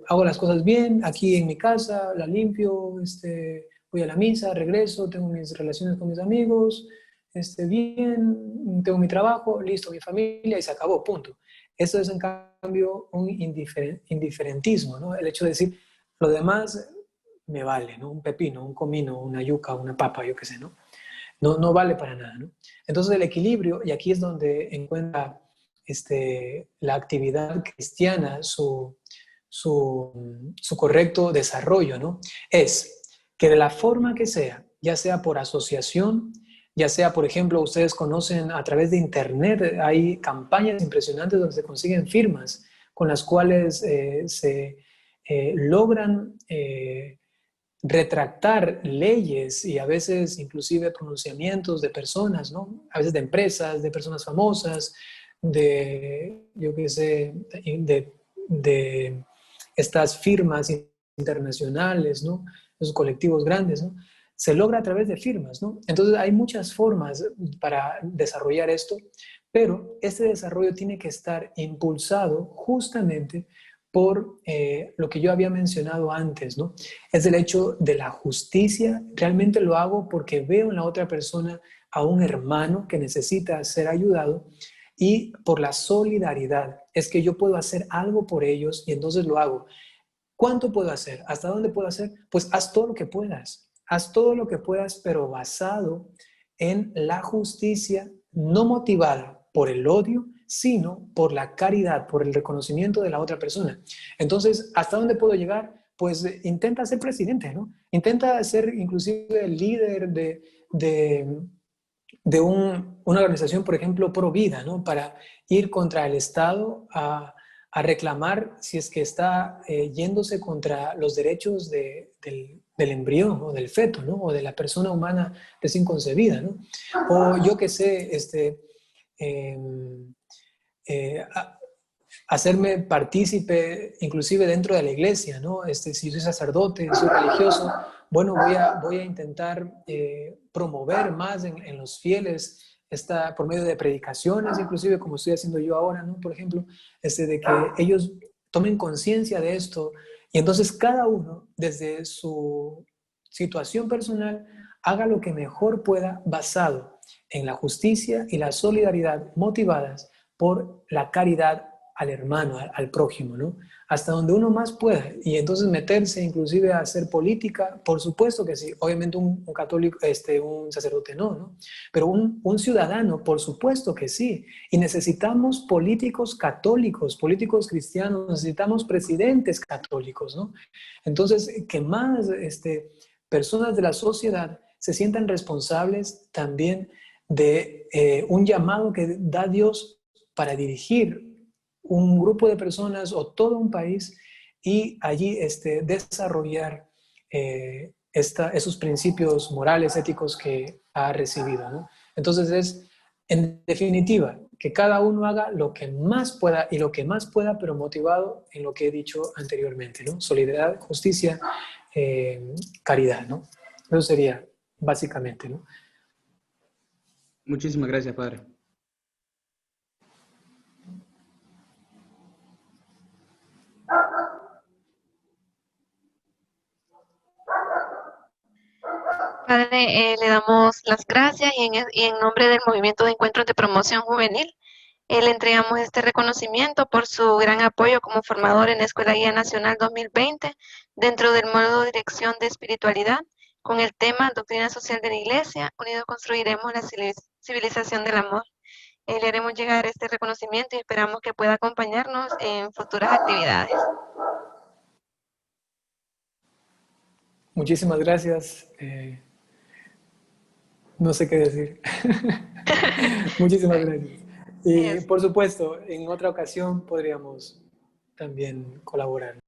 hago las cosas bien, aquí en mi casa, la limpio, voy a la misa, regreso, tengo mis relaciones con mis amigos, bien, tengo mi trabajo, listo, mi familia y se acabó, punto. Eso es en cambio un indiferentismo, ¿no? El hecho de decir, lo demás me vale, ¿no? Un pepino, un comino, una yuca, una papa, yo qué sé, ¿no? No vale para nada, ¿no? Entonces el equilibrio, y aquí es donde encuentra la actividad cristiana su correcto desarrollo, ¿no? Es que de la forma que sea, ya sea por asociación, ya sea, por ejemplo, ustedes conocen a través de internet, hay campañas impresionantes donde se consiguen firmas con las cuales se logran retractar leyes y a veces inclusive pronunciamientos de personas, ¿no? A veces de empresas, de personas famosas, yo qué sé, de estas firmas internacionales, ¿no? Los colectivos grandes, ¿no? Se logra a través de firmas, ¿no? Entonces hay muchas formas para desarrollar esto, pero este desarrollo tiene que estar impulsado justamente por lo que yo había mencionado antes, ¿no? Es el hecho de la justicia. Realmente lo hago porque veo en la otra persona a un hermano que necesita ser ayudado y por la solidaridad. Es que yo puedo hacer algo por ellos y entonces lo hago. ¿Cuánto puedo hacer? ¿Hasta dónde puedo hacer? Pues haz todo lo que puedas. Haz todo lo que puedas, pero basado en la justicia, no motivada por el odio, sino por la caridad, por el reconocimiento de la otra persona. Entonces, ¿hasta dónde puedo llegar? Pues intenta ser presidente, ¿no? Intenta ser inclusive el líder de una organización, por ejemplo, pro vida, ¿no? Para ir contra el Estado a reclamar si es que está yéndose contra los derechos del embrión o del feto, ¿no? O de la persona humana recién concebida, ¿no? O yo qué sé, eh, hacerme partícipe inclusive dentro de la iglesia, ¿no? Si soy sacerdote, soy religioso, bueno, voy a intentar promover más en los fieles por medio de predicaciones, inclusive como estoy haciendo yo ahora, ¿no? Por ejemplo, de que ellos tomen conciencia de esto y entonces cada uno desde su situación personal haga lo que mejor pueda basado en la justicia y la solidaridad motivadas por la caridad al hermano, al prójimo, ¿no? Hasta donde uno más pueda. Y entonces meterse inclusive a hacer política, por supuesto que sí. Obviamente un católico, un sacerdote no, ¿no? Pero un ciudadano, por supuesto que sí. Y necesitamos políticos católicos, políticos cristianos, necesitamos presidentes católicos, ¿no? Entonces, que más personas de la sociedad se sientan responsables también de un llamado que da Dios para dirigir un grupo de personas o todo un país y allí desarrollar esos principios morales, éticos que ha recibido, ¿no? Entonces es, en definitiva, que cada uno haga lo que más pueda y lo que más pueda, pero motivado en lo que he dicho anteriormente, ¿no? Solidaridad, justicia, caridad, ¿no? Eso sería básicamente, ¿no? Muchísimas gracias, padre. Padre, le damos las gracias y en nombre del Movimiento de Encuentros de Promoción Juvenil, le entregamos este reconocimiento por su gran apoyo como formador en la Escuela Guía Nacional 2020 dentro del módulo de Dirección de Espiritualidad con el tema Doctrina Social de la Iglesia, unidos construiremos la civilización del amor. Le haremos llegar este reconocimiento y esperamos que pueda acompañarnos en futuras actividades. Muchísimas gracias. No sé qué decir. Muchísimas gracias. Y por supuesto, en otra ocasión podríamos también colaborar.